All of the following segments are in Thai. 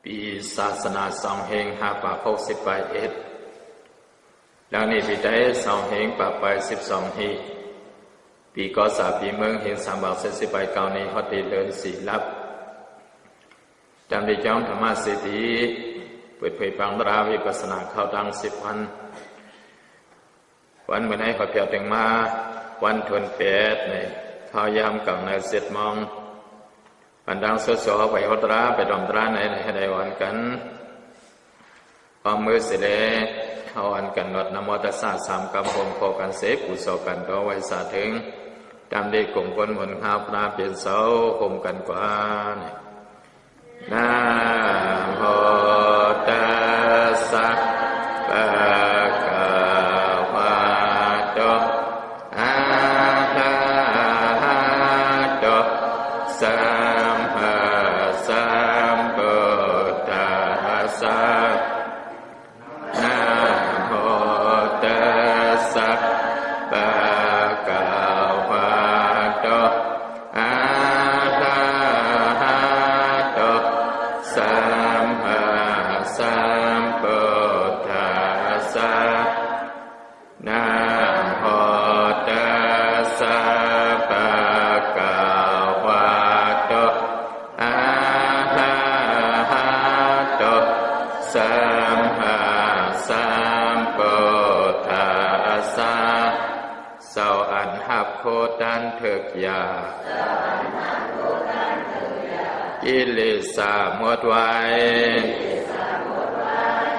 ปีศาสนาสองเฮง561แล้วนี่ปีได้สองเฮงปะไป12ฮีปีก็สาปีเมืองเฮง3 บาท40 ใบเก่านี้ฮอดดีเดินสีลับจำได้จ้องธรรมะเสถีเปิดเผยปังราวิปัสสนาเข้าดัง10 วันเมื่อไหร่ขอเปียวถึงมาวันทวน8เนี่ยข้าวยามกังใน7 โมงวันดังสดๆไปฮอดราไปดอมตราในให้ได้วันกันพอมือเสร็จเขาอันกันนดนโมตัสสะ3 กำพงโคกันเสกุศลกันก็ไว้สาถึงจำได้กลุ่มคนหมุนข้าวปลาเปลี่ยนเสาคมกันกว่านะโมตัสสะภะคะวะโตอะระหะโตสัมมาสัมพุทธัสสะนะโมตัสสะภะคะวะโตอะระหะโตสัมมาสัมพุทธัสสะนะโมตัสสะภะคะวะโตอะระหะโตสัมมาสัมพุทธัสสะเสาอันหับโคตันเถิกยากิเลสหมดไว้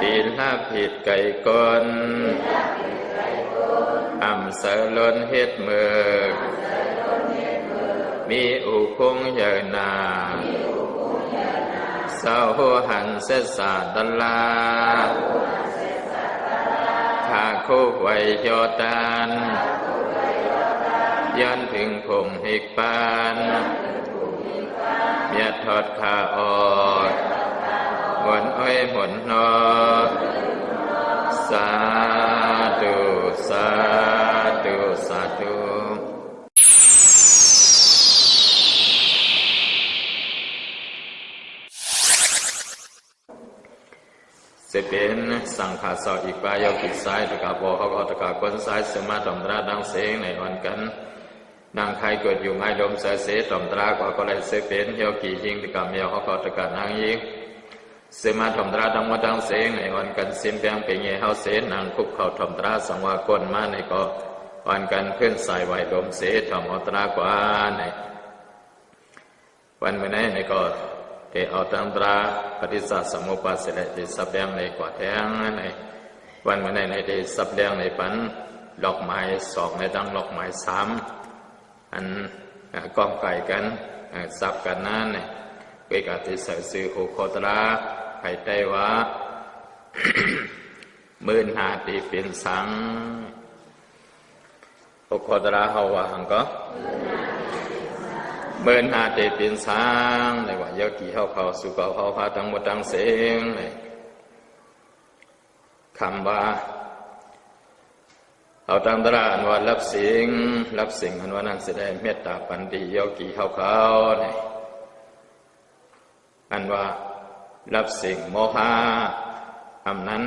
ตีนละผิดไก่กลอำเสล้นเฮ็ดมือมีอุคงเยนาเศร้าหันเสสาดลาข้าคุไวยโยตันยันถึงคงหิกปานเมียทอดขาออกหวนอ้อยหวนนอสาธุสาธุสาธุเสเป็นสังฆาสออีกปายกิจสายตะกาโบเขาก็ตะกาคนสายสมาตอมตราดังเสียงในวันกันนางใครเกิดอยู่ไม้ลมเสเสตอมตรากว่าก็เลยเสเป็นเฮียวกี่ยิงตะกาเมียวเขาก็ตะกานางยิงเสมาตอมตราดังมาดังเสียงในวันกันสิมเปียงเป็นเงยเฮาเสนางคุกเขาตอมตราสังวากนมาในก็วันกันเพื่อนสายไหวลมเสตอมตรากว่าในวันเมื่อไหร่ในก็เทเอาตังตราปฏิสัตสมุปบาทเสด็จที่สับแดงในกว่าแทงในวันเมื่อไหร่ในที่สับแดงในปันดอกไม้2ในดังดอกไม้3อันก้องไก่กันสับกันนั่นเนี่ยเวกาติสัยสื่อโคโคตราไผ่ไต้วะ 15,000 ตีเป็นสังโคโคตราเฮาว่าหังก็15,000 ตีเป็นสังในว่าเยอะกี่เขาสุกเขาพาทั้งหมดทั้งเสียงคำว่าเอาตังตระอันว่ารับสิ่งอันว่านั้นแสดงเมตตาปันติโยกีเขาเนี่ยอันว่ารับสิ่งโมหะอำนั้น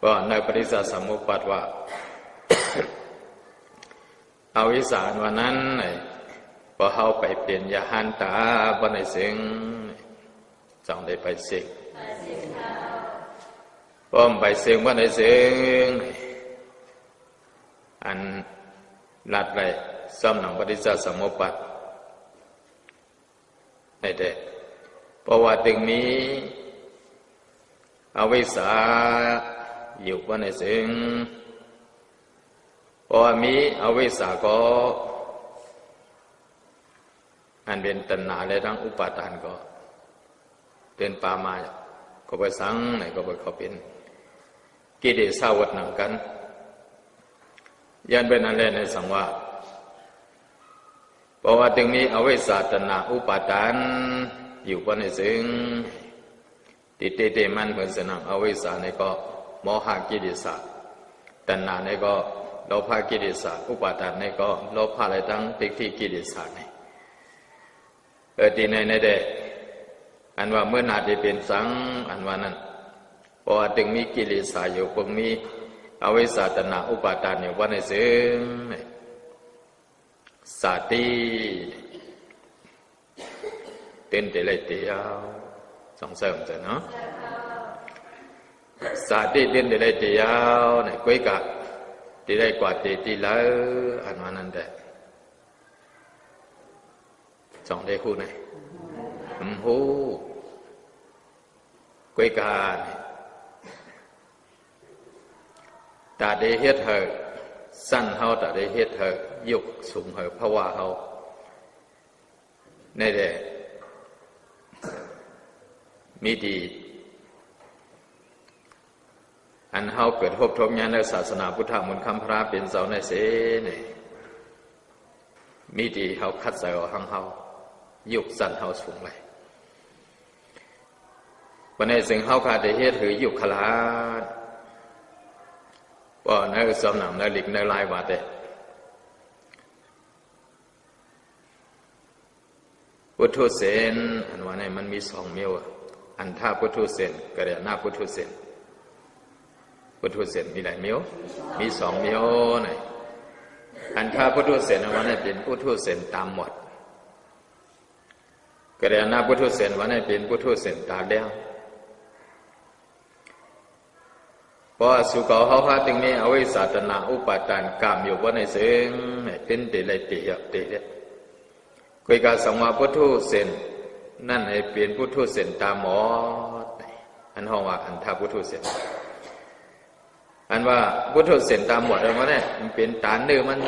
ก็ในปฏิจจสมุปบาทว่า เอาวิสารวันนั้นพอเขาไปเปลี่ยนยาหันตาบนในสิ่งจองได้ไปสิ่งป้อมไปสิ่งบนในสิ่งอันลัดไรซ้ำหนังปฏิจจสมุปบาทในเด็กเพราะว่าตึงนี้อวิชชาอยู่บนในสิ่งเพราะมีอวิชชาก็อันเป็นตัณหาและทั้งอุปาทานก็เป็นปามาก็ไปสังไหนก็ไปเขาเป็นกิเลสวัฏหนังกันยันเป็นอะไรในสังวาเพราะว่าตึงนี้อวิชชาตัณหาอุปาทานอยู่บนในสิ่งติดเตมันเหมือนสนังอวิชชาในก็โมหะกิเลสตัณหาในก็โลภะกิเลสอุปาทานในก็โลภะอะไรทั้งทิฏฐิกิเลสในตีในเด็ก อันว่าเมื่อนาได้เป็นสังอันว่านั้นเพราะว่าถึงมีกิเลสอยู่คงมีอวิชชาตัณหาอุปาทานอยู่ว่าในซึ่งสาติเต้นแต่เลยเตียวสองเสริมจะเนาะสาติเต้นแต่เลยเตียวเนี่ยกุ้ยกะที่ได้กว่าตีแล้วอันว่านั้นแต่สองได้คู่ไหนหูกุ้ยกาตาได้เฮ็ดเหอะสั้นเฮาตาได้เฮ็ดเหอะยุกสูงเหอะเพราะว่าเฮาในแด่มีดีอันเฮาเกิดพบทบญาณในศาสนาพุทธมนต์คำพระเป็นเสาในเสนี่มีดีเฮาคัดใส่เอาหังเฮายุกสั้นเฮาสูงเลยวันนี้สิ่งเฮาขาดได้เฮ็ดหือยุคขลาดว่าในสำนักในหลีกในลายว่าแต่พุทธเสนอันว่าในมันมีสองเมียวอันท่าพุทธเสนกระเดียหน้าพุทธเสนพุทธเสนมีหลายเมียวมีสองเมียวไหนอันท่าพุทธเสนอันว่าในเป็นพุทธเสนตามหมดกระเดียหน้าพุทธเสนว่าในเป็นพุทธเสนตาแดงเพราะสุขเขาพาถึงนี้เอาไว้ศาสนาอุปาทานกามอยู่ว่าในเสียงเป็นเตลัยเตยเตยคุยกับสังวาพุทธเสนนั่นให้เปลี่ยนพุทธเสนตามหมออันห้องว่าอันท่าพุทธเสนอันว่าพุทธเสนตามหมดอะไรวะเนี่ยมันเป็นตาเนื้อมัน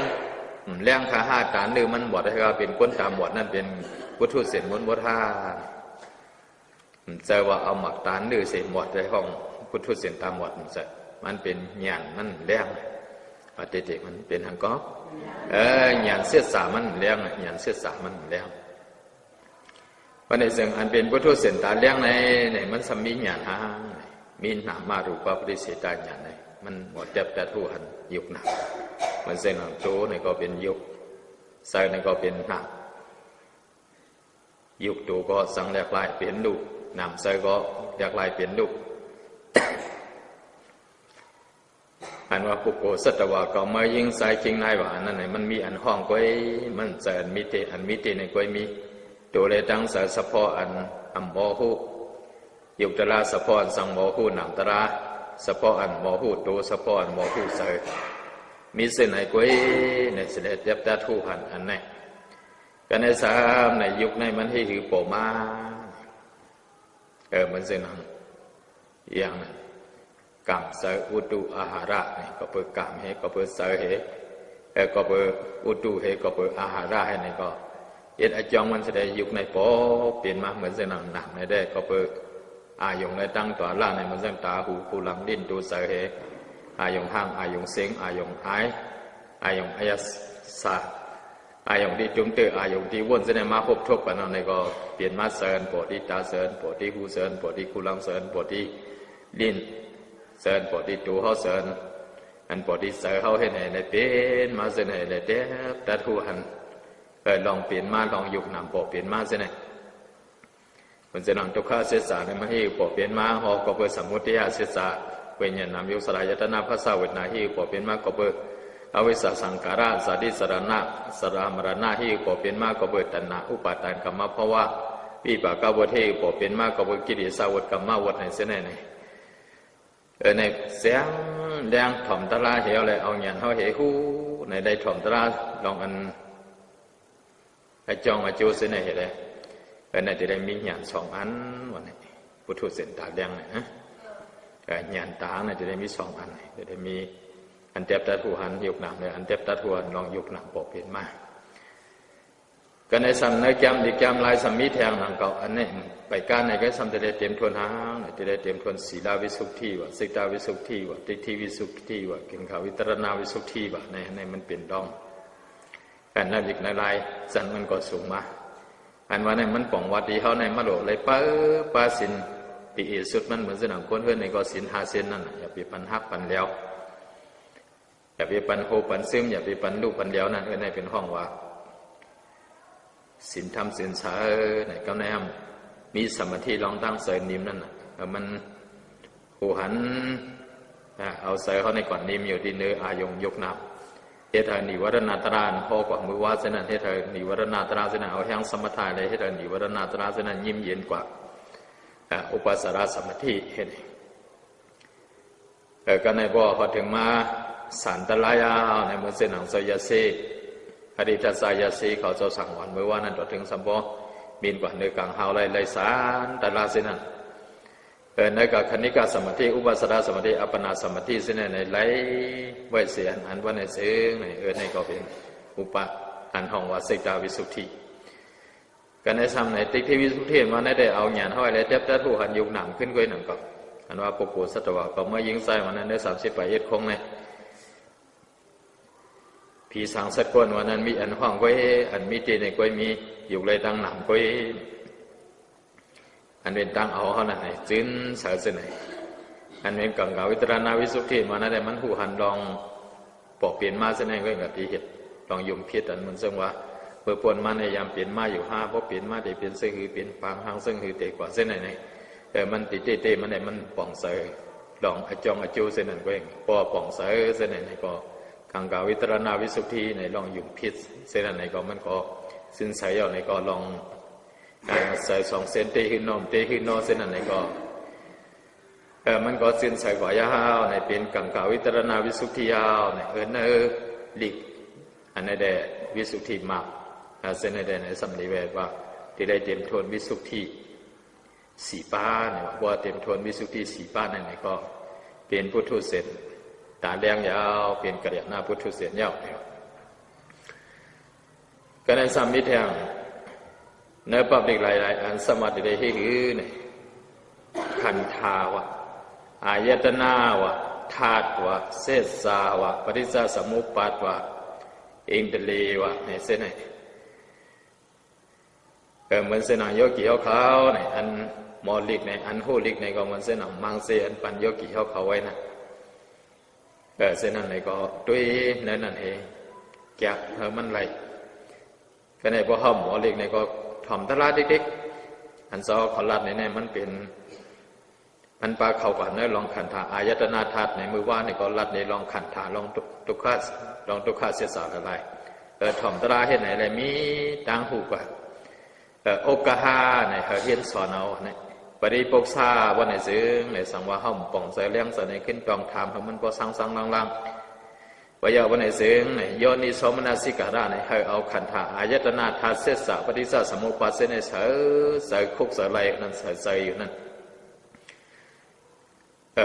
แรงขาห้าตาเนื้อมันหมดให้เราเป็นก้นตามหมดนั่นเป็นพุทธเสนม้วนบท่าจะว่าเอาหมักตาเนื้อเสนหมดในห้องพุทธเสนตามหมดมันเป็นหยานมันแรงปฏิเดมันเป็นหังก๊อกหยานเสียสามันแรงหยานเสียสามันแรงวันในสิ่งอันเป็นพุทธเสนตาแรงในมันสมีหยานหางมีหนามารูปปริเสตาหยานในมันหมดเจ็บแต่ทุหันยุกหนักมันเส้นหลังโตในก็เป็นยุกใส่ในก็เป็นหนักยุกโตก็สังแหลกลายเป็นลูกนำใส่ก็แหลกลายเป็นลูกอันว่าปุโกสัตวะก็มายิงสายจริงนายว่านั่นไหนมันมีอันห้องก้อยมันจะอันมิติในก้อยมีตัวเลยตั้งสายสะพออันอัมโมหูยุตระสะพออันสังโมหูนามตระสะพออันโมหูตัวสะพออันโมหูเสยมีเส้นไหนก้อยในเสด็จยับตาทูหันอันไหนกันในสามในยุคในมันให้ถือโปมามันเส้นนั้นอย่างนั้นกามเสอุตุอาหาระนี่ก็เปิดกามเหก็เปิดเสเหก็เปิดอุตุเหก็เปิดอาหาระให้นี่ก็เอ็ดอจองมันแสดงยุคในปอเปลี่ยนมาเหมือนเส้นหนักในได้ก็เปิดอายงในตั้งตัวล่างในมันเส้นตาหูคูหลังดิ้นตัวเสเหอายงห้างอายงเสียงอายงหายอายงอายสาอายงที่จุ่มเตออายงที่วนเส้นมาพบทบกันนั่นในก็เปลี่ยนมาเสินปวดที่ตาเสินปวดที่หูเสินปวดที่คูหลังเสินปวดที่ลิ้นเสินปอดีตัวเขาเสินอันปอดีเสือเขาให้ในเป็นมาเสนในเด็บแต่ทุหันลองเปลี่ยนมาลองยุกนำปอเปลี่ยนมาเสนมันจะนำทุกข้าเสสาในมาให้ปอเปลี่ยนมาหอก็เปิดสมุทัยเสสาเวียนนำยุสลายตนาภาษาเวทนาให้ปอเปลี่ยนมาก็เปิดอวิสสังการะสาดิสรณะสรามรณะให้ปอเปลี่ยนมาก็เปิดตัณหาอุปาทานกรรมเพราะว่าปีปากาวเทปอเปลี่ยนมาก็เปิดกิเลสาวดกรรมวัดในเสนในในเสียงแดงถ่อมตะลาเหวเลยเอาหยันเขาเหหูในได้ถ่อมตะลาลองอันไอจองไอจูเสนเหเลยในที่ได้มีหยันสองอันวันนี้พุทธเสนตาแดงเนี่ยนะหยันตาในที่ได้มีสองอันจะได้มีอันเต็บตาทูหันยุกหนักเลยอันเต็บตาทูหันลองยุกหนักปกเปลี่ยนมากันในสัมในแกมดีแกมลายสัมมีแทงหนังเก่าอันนี้ไปการในก็สัมจะได้เตรียมทวนหางจะได้เตรียมทวนศีลาวิสุทธิวะสิกตาวิสุทธิวะทิฏฐิวิสุทธิวะกินข้าววิตรณาวิสุทธิวะในมันเปลี่ยนดองกันนั่นอีกในลายสันมันก็สูงมาอันว่าในมันป่องวัดดีเขาในมะโหลเลยปาสินปีเอสุดมันเหมือนสนามคนเพื่อนในก็สินหาเซนนั่นอย่าไปปันฮักปันแล้วอย่าไปปันโฮปันซึมอย่าไปปันลูกปันแล้วนั่นในเป็นห้องว่าสินธรรมสินสาในกำแนม มีสมาธิลองตั้งเสยนิมนั่นน่ะมันหูหันเอาเสยเขาในก่อนนิมอยู่ที่เนื้ออายงยกนับเฮตนิวรณาตรานพอกว่ามือว่าเสนันเฮตนิวรณาตราเสนันเอาแห้งสมถะเลยเฮตนิวรณาตราเสนันยิ้มเย็นกว่าอุปสารสมาธิเห็นก็ในบ่พอถึงมาสันตรายาในมือเสนังสยาสีอดีตสายาสีเขาจะสั่งวันมือว่านั้นต่อถึงสัมปบินกว่าเนื้อกลางเฮาไล่สารตราเสนันในกับคณิกาสมาธิอุปสารสมาธิอัปปนาสมาธิเสนันในไหลไว้เสียอันว่าในเสียงในก็เป็นอุปอันห้องว่าสิกาวิสุทธิกันในซ้ำในติ๊กที่วิสุทธิมาได้เอาหยาดห้อยเลยเทียบแต่ผู้หันยุคหนังขึ้นก้อยหนังก็อันว่าปกุสัตวะก็เมื่อยิงใส่วันนั้นได้38คงในผีสังสัตว์ก้นวันนั้นมีอันห้องก้อยอันมีตีในก้อยมีอยู่เลยตั้งหนังก้อยอันเป็นตั้งเอาเขาหน่อยจื้นเสือเสนยอันเป็นกังกาวิตรณาวิสุทธิมานั่นแต่มันผู้หันลองปอกเปลี่ยนมาเสนยก็กับที่เหตุลองยุ่มพิษอันมันซึ่งว่าเมื่อปวนมาในยามเปลี่ยนมาอยู่5เพราะเปลี่ยนมาได้เปลี่ยนเสื้อหือเปลี่ยนปางหางซึ่งหือเตะกว่าเส้นไหนแต่มันติเตะมันไหนมันป่องเสือลองอจองอจูเส้นนั้นก็เองพอป่องเสือเส้นไหนก็กังกาวิตรณาวิสุทธิในลองยุ่มพิษเส้นไหนก็มันก็สิ้นสายในก็ลองใส่2 เซนเตขึ้นนอมเตขึ้นนอเส้นนั้นก็มันก็สิ้นสายกว่ายาวในเป็นกังกาวิตรณาวิสุทธิยาวในหลีกอันนั้นได้วิสุทธิมากเส้นนั้นในสำนีเวทว่าที่ได้เต็มทวนวิสุทธิ4ป้าเนี่ยว่าเต็มทวนวิสุทธิ4ป้านั่นก็เป็นพุทธุเสร็จตาแดงยาวเป็นกระเดียหน้าพุทธุเสร็จยาวก็ในสามมิแทงในปับเด็กหลายๆอันสมาธิได้ให้หือเนี่ยขันธาวะอายตนาวะธาตุวะเสสาวะปริစ္ဆสมุปบาทวะอินทรีวะในเส้นไหนเหมือนเส้นหนังโยกีเขาเนี่ยอันมอลิกในอันหูลิกในก็เหมือนเส้นหนังมังเสอันปัญโยกีเขาไว้นะเส้นนั้นในก็ด้วยนั่นเองแก่มันไหลก็ในพวกห้องมอลิกในก็ถ่อมตลาดเด็กๆอันซอขอลัดในมันเป็นมันปลาเขาก่อนในลองขันธาอายตนาธาตุในมือว่าในก็ลัดในลองขันธาลองทุกข้าเสียสารอะไรถ่อมตลาดเห็นไหนอะไรมีตังหูกว่าโอกาหาในเฮียนสอนเอาในปริปกษาว่าในซึ่งในสังวาห้องป่องใส่เลี้ยงใส่ในขึ้นกองทำให้มันก็สังลังว่าอย่าวันไหนซึ่งในโยนิโสมนสิการะในให้เอาขันธาอายตนาธาตุเสสะปฏิสัสมุปบาทเสนเสยคุกเสยไรนั่นเสยอยู่นั่น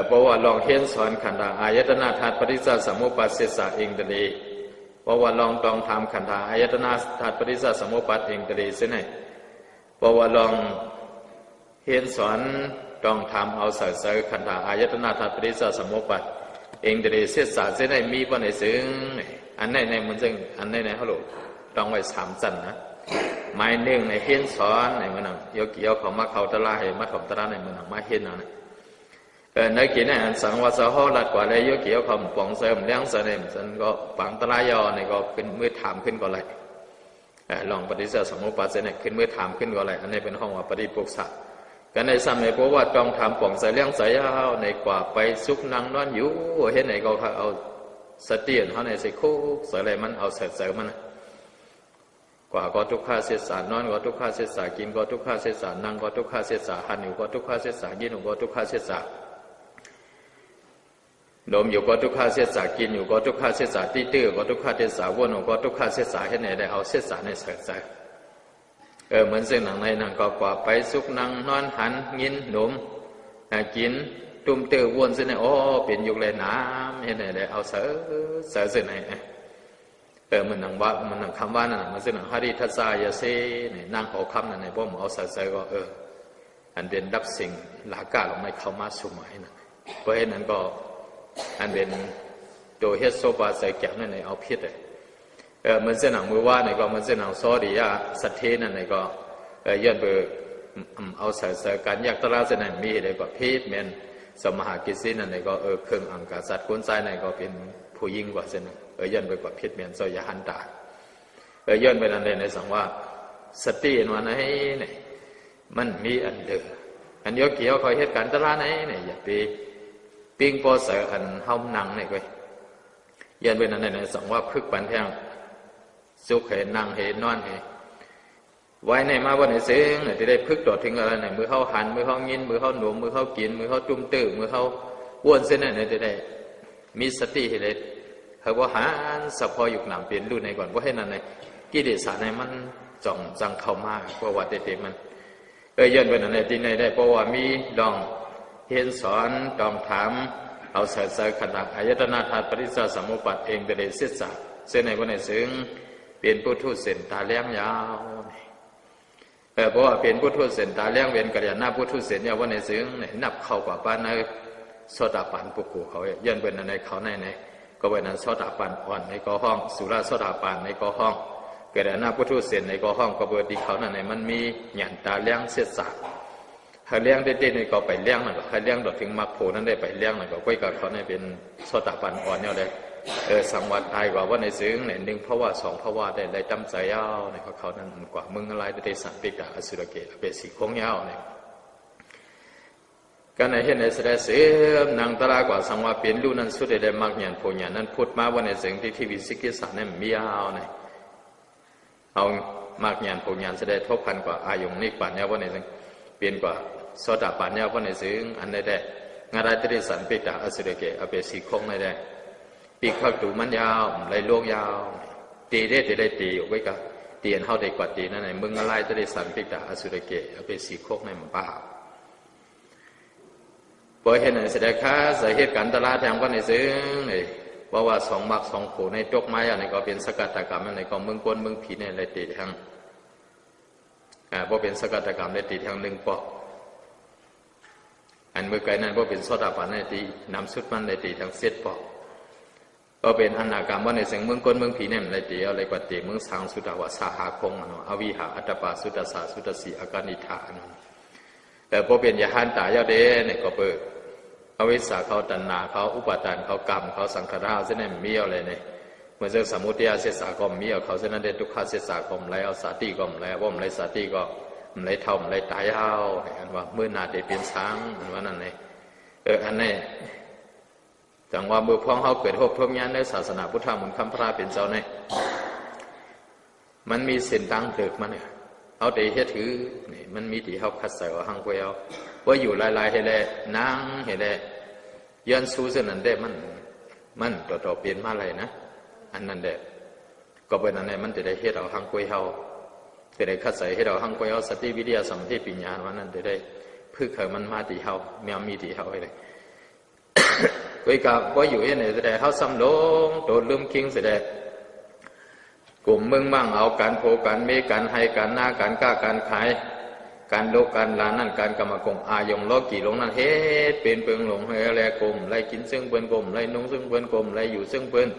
เพราะว่าลองเฮียนสอนขันธาอายตนาธาตุปฏิสัสมุปบาทเสสะเองตรีเพราะว่าลองทำขันธาอายตนาธาตุปฏิสัสมุปบาทเองตรีเสนเพราะว่าลองเฮียนสอนต้องทำเอาเสยขันธาอายตนาธาตุปฏิสัสมุปบาทเองแต่เสียสาเสียในมีปัญหาซึ่งอันในมันซึ่งอันในเขาหลุดต้องไว้3 จันนะหมายหนึ่งในเฮียนสอนในมันนั่งโยกีเขามาเขาตะลาให้มาถมตะลาในมันนั่งมาเฮียนนะในกินในอันสังวาสะห่อลัดกว่าเลยโยกีเขาปองเสริมเลี้ยงเสริมฉันก็ปังตะลายอในก็ขึ้นมือถามขึ้นก็เลยลองปฏิเสธสมุปบาทเสนขึ้นมือถามขึ้นก็เลยอันนี้เป็นห้องว่าปฏิปุกษะกันในสมัยเพราะว่าต้องทำป่องใส่เลี้ยงใส่ยาวในกว่าไปซุกนั่งนอนอยู่เห็นไหนก็เอาสติเขาในใส่คุกใส่อะไรมันเอาเสริมมันกว่าก็ทุกข้าเสียสารนอนก็ทุกข้าเสียสารกินก็ทุกข้าเสียสารนั่งก็ทุกข้าเสียสารหันอยู่ก็ทุกข้าเสียสารกินอยู่ก็ทุกข้าเสียสารดมอยู่ก็ทุกข้าเสียสารกินอยู่ก็ทุกข้าเสียสารตื้อก็ทุกข้าเสียสารวนก็ทุกข้าเสียสารเห็นไหนได้เอาเสียสารในใส่เหมือนเส้นหนังในหนังก็กว่าไปซุกนั่งนอนหันยินหนุ่มกินตุ่มเตอวนเส้นไหนโอ้เป็นยุคเลยน้ำเห็นไหนได้เอาเสือเส้นไหนมันหนังว่ามันหนังคำว่านั่นมันเส้นหนังฮาริทัศายาเซ่เนี่ยนั่งหอคำนั่นในพวกมันเอาเสือก็อันเป็นรับสิ่งหลากาลงในเข้ามาสมัยนะเพราะฉะนั้นก็อันเป็นตัวเฮสโซบาใส่แก้วนั่นในเอาพิษมันเส้นหนังมือว่าในก็มันเส้นหนังซอดียาสัตเทนั่นในก็ย้อนไปเอาใส่การยักตลาเส้นนั้นมีในก็พิษเมนสมหากิจนั่นในก็เครื่องอังกาสัตว์คนใจในก็เป็นผู้ยิ่งกว่าเส้นนั้นย้อนไปกว่าพิษเมนโซยหันตาย้อนไปนั่นในสังว่าสติวันไหนเนี่ย มันมีอันเดิมอันโยเกี่ยวคอยเหตุการณ์ตลาดไหนเนี่ยอย่าไปปิ้งโปเสออันเฮาหนังเนี่ยก้อยยันเป็นอันไหนสองว่าพึกปันแทงสุขเหนั่งเหนอนเหไว้ในมาวันไหนซึ้งเนี่ยจะได้พึกตอดถึงอะไรไหนมือเขาหันมือเขายินมือเขาหนุมมือเขากินมือเขาจุ่มตื้อมือเขาอ้วนเส้นเนี่ยจะได้มีสติให้เลยเขาว่าหันสัพพออยู่หนามเปลี่ยนดูในก่อนว่าให้นั่นในกิเลสในมันจ่องจังเข้ามาเพราะว่าเด็กมันยันเป็นอันไหนที่ไหนได้เพราะว่ามีดองเห็นสอนดองถามเอาเสริฐขณะอายตนะธาตุปริစ္ศาสมุปบาทเองไปเลยเสียสักเส้นในวันไหนซึ้งเป็นผู้ทูตเส้นตาเลี้ยงยาวเพราะว่าเป็นผู้ทูตเส้นตาเลี้ยงเวียนกระยาหน้าผู้ทูตเส้นยาววันไหนซึ้งนับเข้ากว่าป้านในโสดาปันปุกูเขายันเป็นอันไหนเขาในก็เป็นนั้นโสดาปันอ่อนในกอห้องสุราโสดาปันในกอห้องกระยาหน้าผู้ทูตเส้นในกอห้องก็เบอร์ดีเขานั่นในมันมีหยันตาเลี้ยงเสียสักถ้าเลี้ยงได้ในก็ไปเลี้ยงนั่นก็ถ้าเลี้ยงดอกถึงมรรคผลนั้นได้ไปเลี้ยงนั่นก็ก้อยกับเขาในเป็นโสดาปันอ่อนเนี่ยเลยสังวัตไทยกว่าว่าในซึ้งเนี่ยหนึ่งเพราะว่าสองเพราะว่าได้จำใจยาวเนี่ยเขานั้นกว่ามึงอะไรได้สันติกะอสุรเกตเป็นสีโค้งยาวเนี่ยการในเห็นในแสดงเสียนางตรากว่าสังวาเป็นลู่นั้นสุดได้มากยันโพยันนั้นพูดมาว่าในซึ้งที่วิสิกิสาเนี่ยมียาวเนี่ยเอามากยันโพยันแสดงทบพันกว่าอายุนิปันเนี่ยว่าในซึ้งเปลี่ยนกว่าโสดาปันเนี่ยว่าในซึ้งอันใดได้งานได้สันติกะอสุรเกตเป็นสีโค้งในได้ปีกข้าวตูมันยาวไหลลวงยาวตีได้ตีออกไว้กับเตียนเข้าได้กว่าตีนั่นไหนมึงอะไรจะได้สันติกะอสุรเกะเอาไปสีโคกในมันบ้าพอเห็นไหนแสดงค่าสาเหตุการตลาดแทงก็ในซึ้งเลยว่าสองมักสองโขในจกไม้อะไรก็เป็นสกัดตกรรมอะไรก็มึงกวนมึงผีในอะไรตีทางพอเป็นสกัดตกรรมในตีทางหนึ่งปอกอันเมื่อไกลนั้นพอเป็นโสดาปันในตีนำสุดมันในตีทางเสียดปอกก็เป็นอนาคามว่าในเสียงเมืองก้นเมืองผีเนี่ยอะไรตีอะไรกว่าตีเมืองสังสุตาวาสาหาคงอวิหาอัตปาสุตสาสุตสีอาการนิธานแต่พอเป็นยาหันตายาเดเนี่ยก็เปิดอวิสาเขาตัณนาเขาอุปาทานเขากรรมเขาสังขารเส้นนั้นมีอะไรเนี่ยเมื่อเจอสมุทัยเสสาก็มีเขาเส้นนั้นเดทุกขเสสาก็ไม่เอาสาติก็ไม่ว่าไม่สาติก็ไม่เท่าไม่ตายเอาอันว่าเมื่อนาเดเป็นช้างอันว่านั่นเนี่ยอันนี้จังว่าเมื่อพ้องเขาเกิดหกทุกอย่างในศาสนาพุทธมุนคำพระเป็นเจ้าเนี่ยมันมีเส้นตั้งเติกมันเนี่ยเอาแต่เฮ็ดถือนี่มันมีที่เขาคัดใส่ว่าหังกวยเอาว่าอยู่ลายๆให้แลนางให้แลยันสู้เส้นนั้นได้มันต่อเปลี่ยนมาอะไรนะอันนั้นได้ก็เป็นอันไหนมันจะได้เฮ็ดเอาหังกวยเอาจะได้คัดใส่ให้เราหังกวยเอาสติวิทยาสมาธิปัญญาวันนั้นจะได้พึ่งเขามันมาที่เขามีที่เขาให้เลยvới cả có dụ này sẽ để hao xăm lố đồ lưm kinh sẽ để cùng mừng mang ao cán phô cán mê cán hay cán na cán ca cán khai cán lô cán láนั่นcánกรรมกงอายงล้อกี่ลงนั่นเฮ็ดเป็นเปิงหลงเฮแลกลมไล่กินซึ่งเปิ้นกลมไล่นุ่งซึ่งเปิ้นกลมไล่อยู่ซึ่งเปิ้น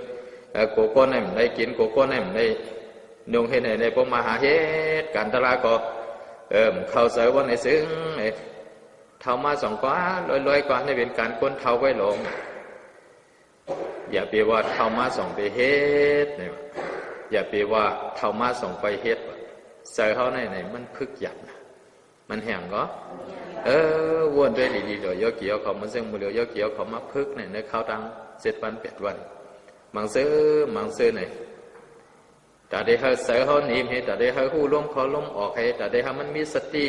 โกโก้นั่นไล่กินโกโก้นั่นไล่นุ่งเฮ็ดในพวกมหาเฮ็ดการตลาดก็เข้าใส่ว่าในซึ่งเท่ามาสองกว่าลอยๆกว่าในเป็นการก้นเท่าไว้หลงอย่าไปว่าเท่ามาส่งไปเฮ็ดเนี่ยอย่าไปว่าเท่ามาส่งไปเฮ็ดใส่เขาในมันพึกหยัดมันแห้งก็วนด้วยดีๆเดี๋ยวยกเกี่ยวเขามันซึ่งมือเดียวยกเกี่ยวเขามาพึกเนี่ยในเขาตั้ง7 วัน 8 วันมังซื้อเนี่ยแต่ได้เขาใส่เขาหนีให้แต่ได้เขาหูล้มเขาล้มออกให้แต่ได้เขามันมีสติ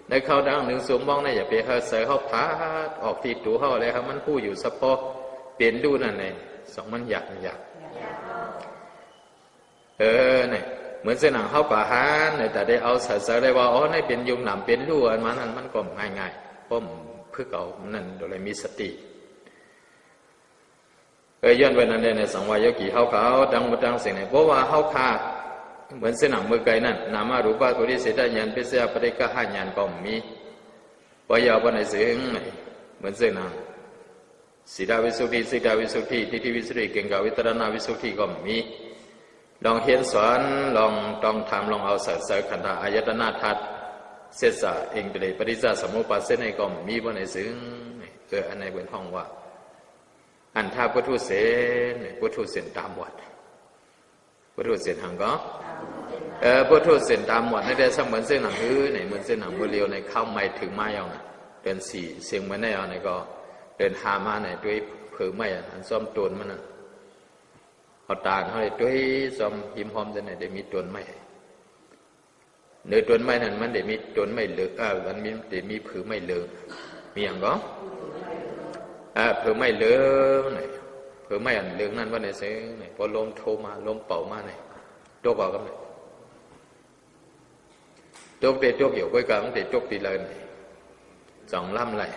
ในเขาดังหนึ่งสูงมองในอย่าไปเขาใส่เขาพาดออกที่ตัวเขาอะไรครับมันผู้อยู่เฉพาะเปลี่ยนดูนั่นเองสองมันอยากเนี่ยเหมือนเส้นหนังเข้าป่าฮานเนี่ยแต่ได้เอาใส่ได้ว่าอ๋อในเป็นยุงหนำเป็นลู่อันนั้นมันก็ง่ายๆเพราะเพื่อเอานั่นโดยมีสติย้อนไปนั่นในสังวายโยกีเขาดังสิ่งไหนเพราะว่าเขาขาดเหมือนเส้นหนังมือไกลนั่นนามารูปะตุริเสดยันเปเสียปริกะหายันก็มีว่ายาววันไหนเสียงเหมือนเส้นหนังสีดาวิสุทธิทิฏฐิวิสุทธิเก่งกาวิตรณวิสุทธิก็มีลองเห็นสอนลองต้องทำลองเอาเสกขันธอายตนะทัศเสสะเองไปเลยปริจจสมุปบาทเส้นในก็มีวันไหนซึ่งอันในเป็นห้องว่าอันท่าพุทธุเสนพุทธุเสนตามวัดพุทธุเสนหังก็ พุทธเส้นตามหมดในได้สมเหมือนเส้นหนังฮื้อในเหมือนเส้นหนังมือเรียวในเข้าไม่ถึงไม้เอาน่ะเดินสี่เสียงมันได้เอาในก็เดินหามาในด้วยเผือไม้อันซ้อมตวนมันน่ะเอาตาเขาเลยด้วยซ้อมหิมหอมจะไหนได้มีตวนไม้เนื้อตวนไม้นั้นมันได้มีตวนไม้เหลืองมันมีได้มีผือไม้เหลืองมีอย่างก็ผือไม้เหลืองไหนผือไม้อันเหลืองนั้นว่าในเสียงไหนพอลมโทมาลมเป่ามาไหนตัวเป่ากันไหนตัวเตะตัวเกี่ยวกับการเตะตัวตีเลยสองลำเลย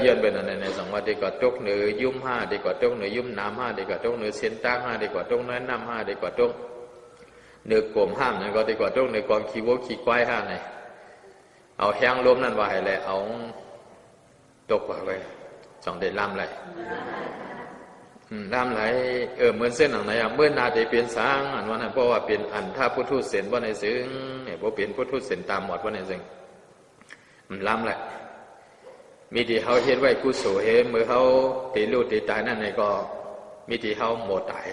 ย้อนเป็นอะไรในสองว่าดีกว่าตัวเหนือยุ่มห้าดีกว่าตัวเหนือยุ่มน้ำห้าดีกว่าตัวเหนือเส้นตั้งห้าดีกว่าตัวเหนือน้ำห้าดีกว่าตัวเหนือกลมห้ามนั่นก็ดีกว่าตัวเหนือกองขี้วัวขี้ควายห้าไหนเอาแห้งล้มนั่นว่าให้เลยเอาตกว่าไปสองเดือนลำเลยลำไหลเหมือนเส้นหนังไหนเมื่อนาจะเปลี่ยนสร้างอันว่านั้นเพราะว่าเป็นอันถ้าพุทธุเส้นว่าในซึ่งเนี่ยพอเปลี่ยนพุทธุเส้นตามหมดว่าในซึ่งลำไหลมีที่เขาเห็นไว้กุศลเห็นเมื่อเขาตีลูกตีตายนั่นเนี่ยก็มีที่เขาหมดตาย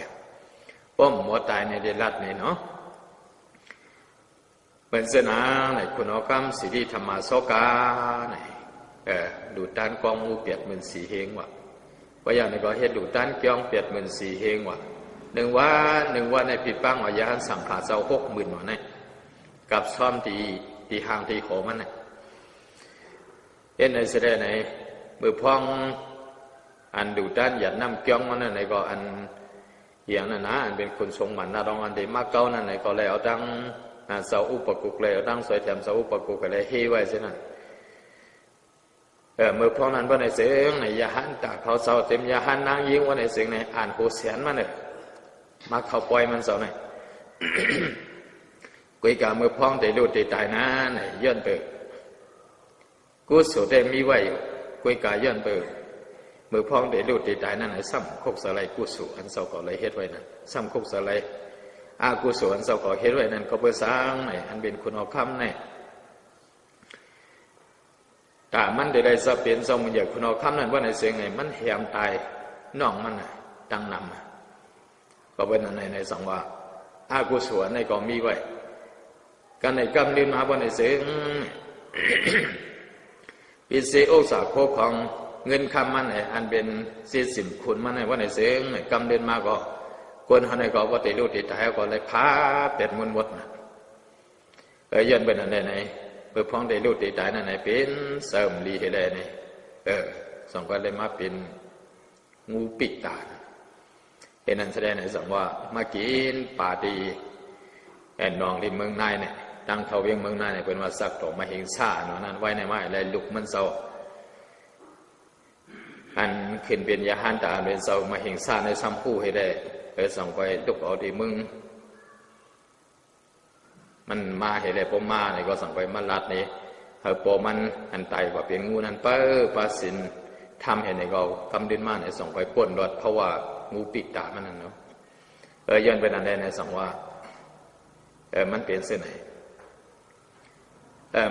ป้อมหมดตายในเดือนรัดเนี่ยเนาะเป็นเสนาในคุณเอาคำสิริธรรมโสกาในดูด้านกองมูเปียดเหมือนสีเฮงว่ะว่าอย่างนี้ก็เห็นดูด้านกองเปียดเหมือนสีเฮงว่ะหนึ่งว่าในปีปังอายานสังขารเจ้า60,000ว่ะเนี่ยกับซ้อมตีห่างตีโขมันเนี่ยเห็นในเสด็จในมือพองอันดูด้านหยัดน้ำกองมันนั่นในก็อันอย่างนั้นนะอันเป็นคนทรงมันนาดองอันเดมาเก้านั่นในก็เลยเอาตั้งเสาอุปกุกเลยเอาตั้งสวยแถมเสาอุปกุกอะไรเฮไว้ใช่ไหมเมื่อพองนั้นว่าในเสียงในยาหันตาเขาเสาเต็มยาหันนางยิงว่าในเสียงในอ่านโหเสียนมันเนี่ยมาเขาปล่อยมันเสาเนี่ยกุยกาเมื่อพองแต่ดูแต่ตายนะในย้อนเปิดกุศลได้มีไว้กุยกาย้อนเปิดเมื่อพองแต่ดูแต่ตายนั่นในซ้ำคกสลายกุศลอันเสาก็เลยเฮ็ดไว้นั่นซ้ำคกสลายอากุศลอันเสาก็เฮ็ดไว้นั่นก็เพื่อสร้างในอันเป็นคุณเอาคำในแต่มันได้สะเปลี่ยนสมุนอย่างคุณเอาคำนั้นว่าในเสียงไงมันแหมตายน้องมันตั้งนำก็เป็นในสังว่าอากุศลในก็มีไว้กันในกรรมเดินมาว่าในเสียงปิเสโอสาโคของเงินคำมันอันเป็นสิมคุณมันว่าในเสียงกรรมเดินมาก็คนเขาในก็ว่าติรู้ติดตายก็เลยพาเป็ดมุนหมดยันเป็นอะไรในเพื่อพ้องได้รู้ติดตายนั่นไหนเป็นเสริมลีให้เลยนี่สองคนเลยมาเป็นงูปิดตาเห็นนั่นแสดงในสังว่ามากินป่าดีแอนนองที่เมืองนายเนี่ยตั้งเท่าเวียงเมืองนายเนี่ยเป็นว่าสักต่อมาเฮงซ่าเนาะนั่นไว้ในไม้อะไรลุกมันเศร้าอันขึ้นเป็นยาหันตาเป็นเศร้ามาเฮงซ่าในซ้ำผู้ให้ได้ส่งไปลุกเอาที่มึงมันมาเห็นอะไรผมมาเนี่ยก็สั่งไปมันลัดนี่พอมันอันไตว่าเป็นงูนั่นเป้ปลาสินทำเห็นในก็กำดินมาเนี่ยส่งไปป่นรถเพราะว่างูปิดตามันนั่นเนาะย้อนไปนั่นได้ในสั่งว่ามันเปลี่ยนเส้นไหน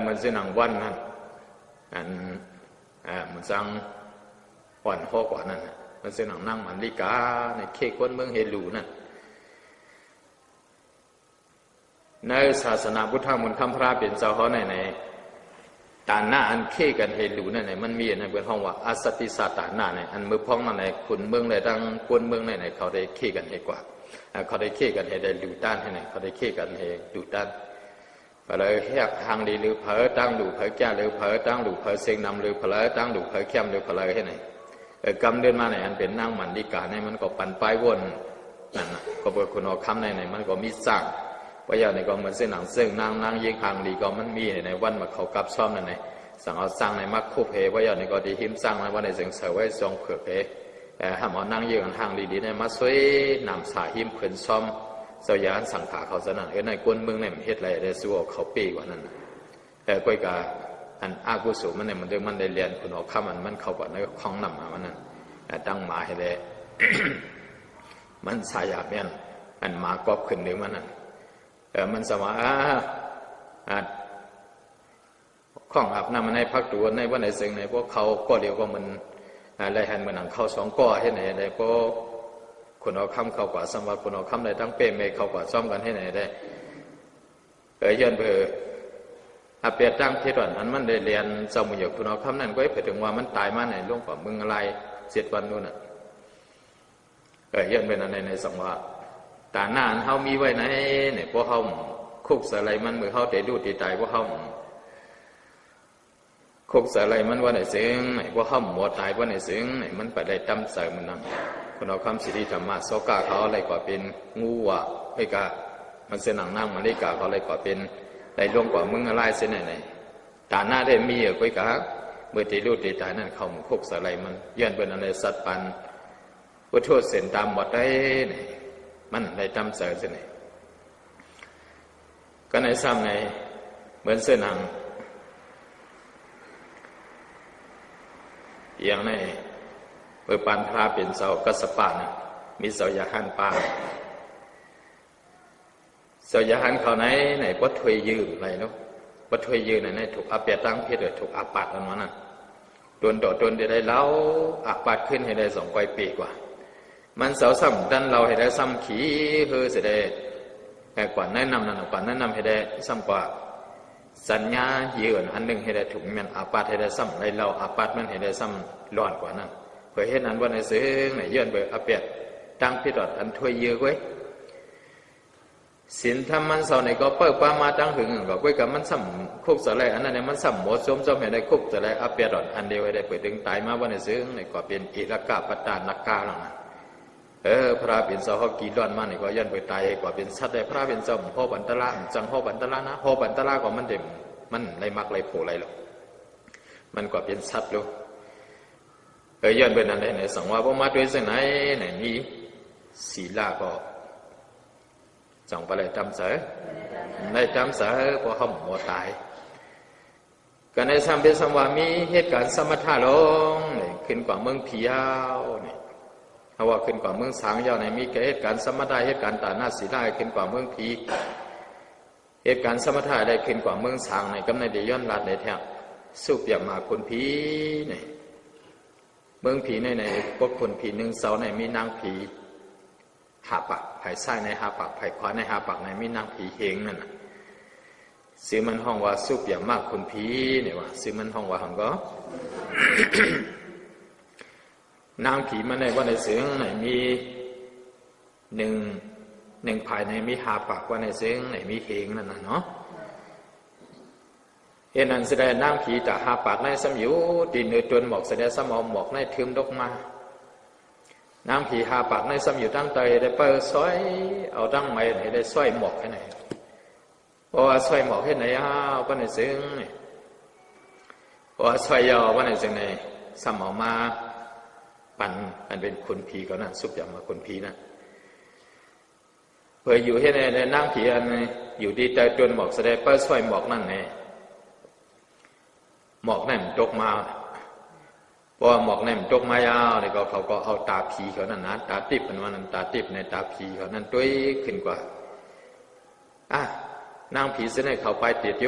มันเส้นหนังวันนั่นอันมันสั่งอ่อนข้อกว่านั่นมันเส้นหนังนั่งมันลิกาในเค้กคนเมืองเฮลูนั่นในศาสนาพุทธมนต์คำพระเป็นเจ้าเขาในตาหน้าอันเข้กันเฮลูนั่นมันมีในเป็นห้องว่าอาสติสาตาหน้าอันมือพ้องนั่นขุนเมืองในดังกวนเมืองในเขาได้เข้กันเฮกว่าเขาได้เข้กันเฮได้ดูด้านให้เขาได้เข้กันเฮดูด้านก็เลยแหกทางดีหรือเผลอตั้งดูเผลอแก่หรือเผลอตั้งดูเผลอเสียงนำหรือเผลอตั้งดูเผลอแค้มหรือเผลอให้ไหนกำเดินมาอันเป็นนั่งมันดิกามันก็ปั่นป้ายวนนั่นก็เปิดคุณเอาคำในมันก็มีสร้างว่าอย่างในก็มันเส้นหนังเส้นนางยิงหางดีก็มันมีในวันมาเขากับซ่อมนั่นไงสั่งเอาสร้างในมักคุเพว่าอย่างในก็ดีหิมสร้างในวันในเสียงเสวยทรงเผือกเพห้ามเอานางยิงหางดีในมาสวยนำสาหิมเพิ่นซ่อมเสยานสังขาเขาสนั่นในกวนเมืองในมันเฮ็ดไรได้สู้เขาปีกว่านั้นแต่ก้อยกาอันอากุศลมันเนี่ยมันได้เรียนคุณเอาคำมันเข้ากับในคล้องนำมามันนั่นตั้งหมาให้ได้ มันสายาบเนี่ยอันหมากอบขึ้นหรือมันนั่นมันสมาข้องอาบน้ำมันในพักตัวในวันไหนเสียงในพวกเขาก็เดียวก็มันอะไรหันเหมือนหนังเขา2 ก้อให้ไหนอะไรก็ค คุณเอาคำเข้ากว่าสมว่าคุณเอาคำใดตั้งเป้เมเข้ากว่าซ้อมกันให้ไหนได้ยันเบออาเปียตั้งเทศวันอันมันได้เรียนสมุยคุณเอาคำนั้นก็ไปถึงว่ามันตายมาไหนล่วงกว่ามึงอะไร7 วันนู่นน่ะยันเป็นอะไรในสังว่าตาหน้าเขามีไว้ไหนเนี่ยพวกเขาคุกสอะไรมันมือเขาเตะดูตีตายพวกเขาคุกสอะไรมันว่าไหนเสียงไหนพวกเขาหมดตายว่าไหนเสียงไหนมันไปได้ตั้มใส่มันนั่งคนเอาคำสิริธรรมะโซกาเขาอะไรกว่าเป็นงูอ่ะไม่กะมันเสนังนั่งมันได้กะเขาอะไรกว่าเป็นได้ล่วงกว่ามึงอะไรเสียไหนตาหน้าได้มีอ่ะก็กะเมื่อตีดูตีตายนั่นเขาคุกสอะไรมันย้อนเป็นอะไรสัตว์ปันว่าโทษเส้นตามหมดได้มันได้ตั้มใส่เสียไหนก็ในซ้ำในเหมือนเสื้อหนังอย่างในเมื่อปานพระเป็นเสากัสปะนะมีเสายาหันปาเสายาหันเขาไหนวัดถวยยืนอะไรเนาะวัดถวยยืนไหนถูกอาเปียตั้งเพศหรือถูกอาปัดอันนั้นน่ะโดนต่อโดนได้เล้าอาปัดขึ้นให้ได้2 ปีกว่ามันเสาซ้ำดันเราให้ได้ซ้ำขี้เฮือเสด็จแต่กว่าแนะนำนั่นกว่าแนะนำให้ได้ซ้ำกว่าสัญญายืนอันหนึ่งให้ได้ถูกมันอาปัดให้ได้ซ้ำในเราอาปัดมันให้ได้ซ้ำร้อนกว่านั้นเพื่อให้นั้นวันในซึ้งในยื่นไปอาเปียตั้งพิจารณาอันถวยยืนไว้สินธรรมมันเสาในก็เปิดปามาตั้งหึงก็ไว้กับมันซ้ำคุกสลายอันนั้นเนี่ยมันซ้ำหมดซ้ำให้ได้คุกสลายอาเปียดอนอันเดียวให้ได้เปิดถึงตายมาวันในซึ้งในก็เป็นอิรากาปตานักกาหลังพระเป็นเสาเขากี่ดอนมาเนี่ยก็ยันไปตายกว่าเป็นสัตว์ได้พระเป็นเสาพ่อบันตละจังพ่อบันตละนะพ่อบันตละก็มันเด่มมันไรมักไรโผล่ไรหรอกมันก็เป็นสัตว์ลูกยันเป็นอะไรในสังว่าพอมาด้วยสิ่งไหนไหนมีศีลาก็จังไปเลยจำเสอในจำเสอพอเขาหมดตายก็ในสัมเป็นสังว่ามีเหตุการณ์สมถะลงขึ้นกว่าเมืองผียาวเนี่ยเพราะว่าขึ้นกว่าเมืองสางยาวในมีเหตุการณ์สมถะเหตุการณ์ตาหน้าศีลาขึ้นกว่าเมืองผีเหตุการณ์สมถะได้ขึ้นกว่าเมืองสางในกำเนิดเดียย้อนลัดในแถบสุบอย่างมาคนผีเนี่ยเมืองผีในพวกคนผีหนึ่งเสาในมีนางผีหาปักไผ่ไส้ในหาปักไผ่ขวาในหาปักในมีนางผีเฮงนั่นซื้อมันห้องว่าสุบอย่างมากคนผีเนี่ยว่าซื้อมันห้องว่าหังก็ นางผีมันในว่าในเสียงไหนมีหนึ่งภายในมีหาปักว่าในเสียงไหนมีเฮงนั่นน่ะเนาะเอ็นอันแสดงนางผีแต่หาปากในสมอยู่ตีเนื้อจนหมอกแสดงสมองหมอกในทึมดกมานางผีหาปากในสมอยู่ตั้งใจได้เปิดซอยเอาตั้งไม้ให้ได้ซอยหมอกให้ไหนเพราะว่าซอยหมอกให้ไหนก็ในซึ่งเพราะว่าซอยยาวว่าในซึ่งในสมองมาปั่นอันเป็นคนผีก็นั่นสุบอย่างมาคนผีนั่นเพื่ออยู่ให้ในนางผีอันอยู่ดีใจจนหมอกแสดงเปิดซอยหมอกนั่นไงหมอกแหนมจกมาเพราะหมอกแหนมจกมายาวเนี่ยเขาก็เอาตาผีเขานั่นนะตาติบมันว่านั่นตาติบในตาผีเขานั่นด้วยขึ้นกว่านางผีเสนอเขาไปติดโย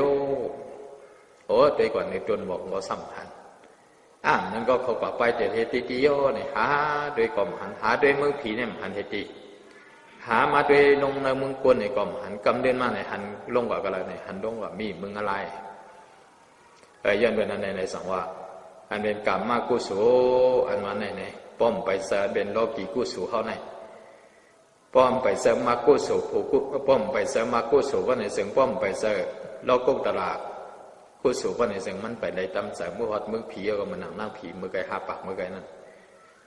โอ้ตัวก่อนในจนหมอกก็สำคัญนั่นก็เขาก็ไปติดเฮติโยเนี่ยหาโดยกล่อมหันหาโดยเมืองผีเนี่ยหันเฮติหามาโดยลงในเมืองกวนในกล่อมหันกำเดินมาในหันลงกว่ากันเลยในหันลงกว่ามีเมืองอะไรยันเป็นอันในสังว่าอันเป็นกรรมมากุศลอันมาในป้อมไปเสเป็นโลกีกุศลเขาในป้อมไปเสมากุศลผู้กุป้อมไปเสมากุศลว่าในเสียงป้อมไปเสโลกุตลากุศลว่าในเสียงมันไปได้ตำเสเมื่อวัดเมื่อผีก็มันนั่งผีเมื่อไก่หาปักเมื่อไก่นั่น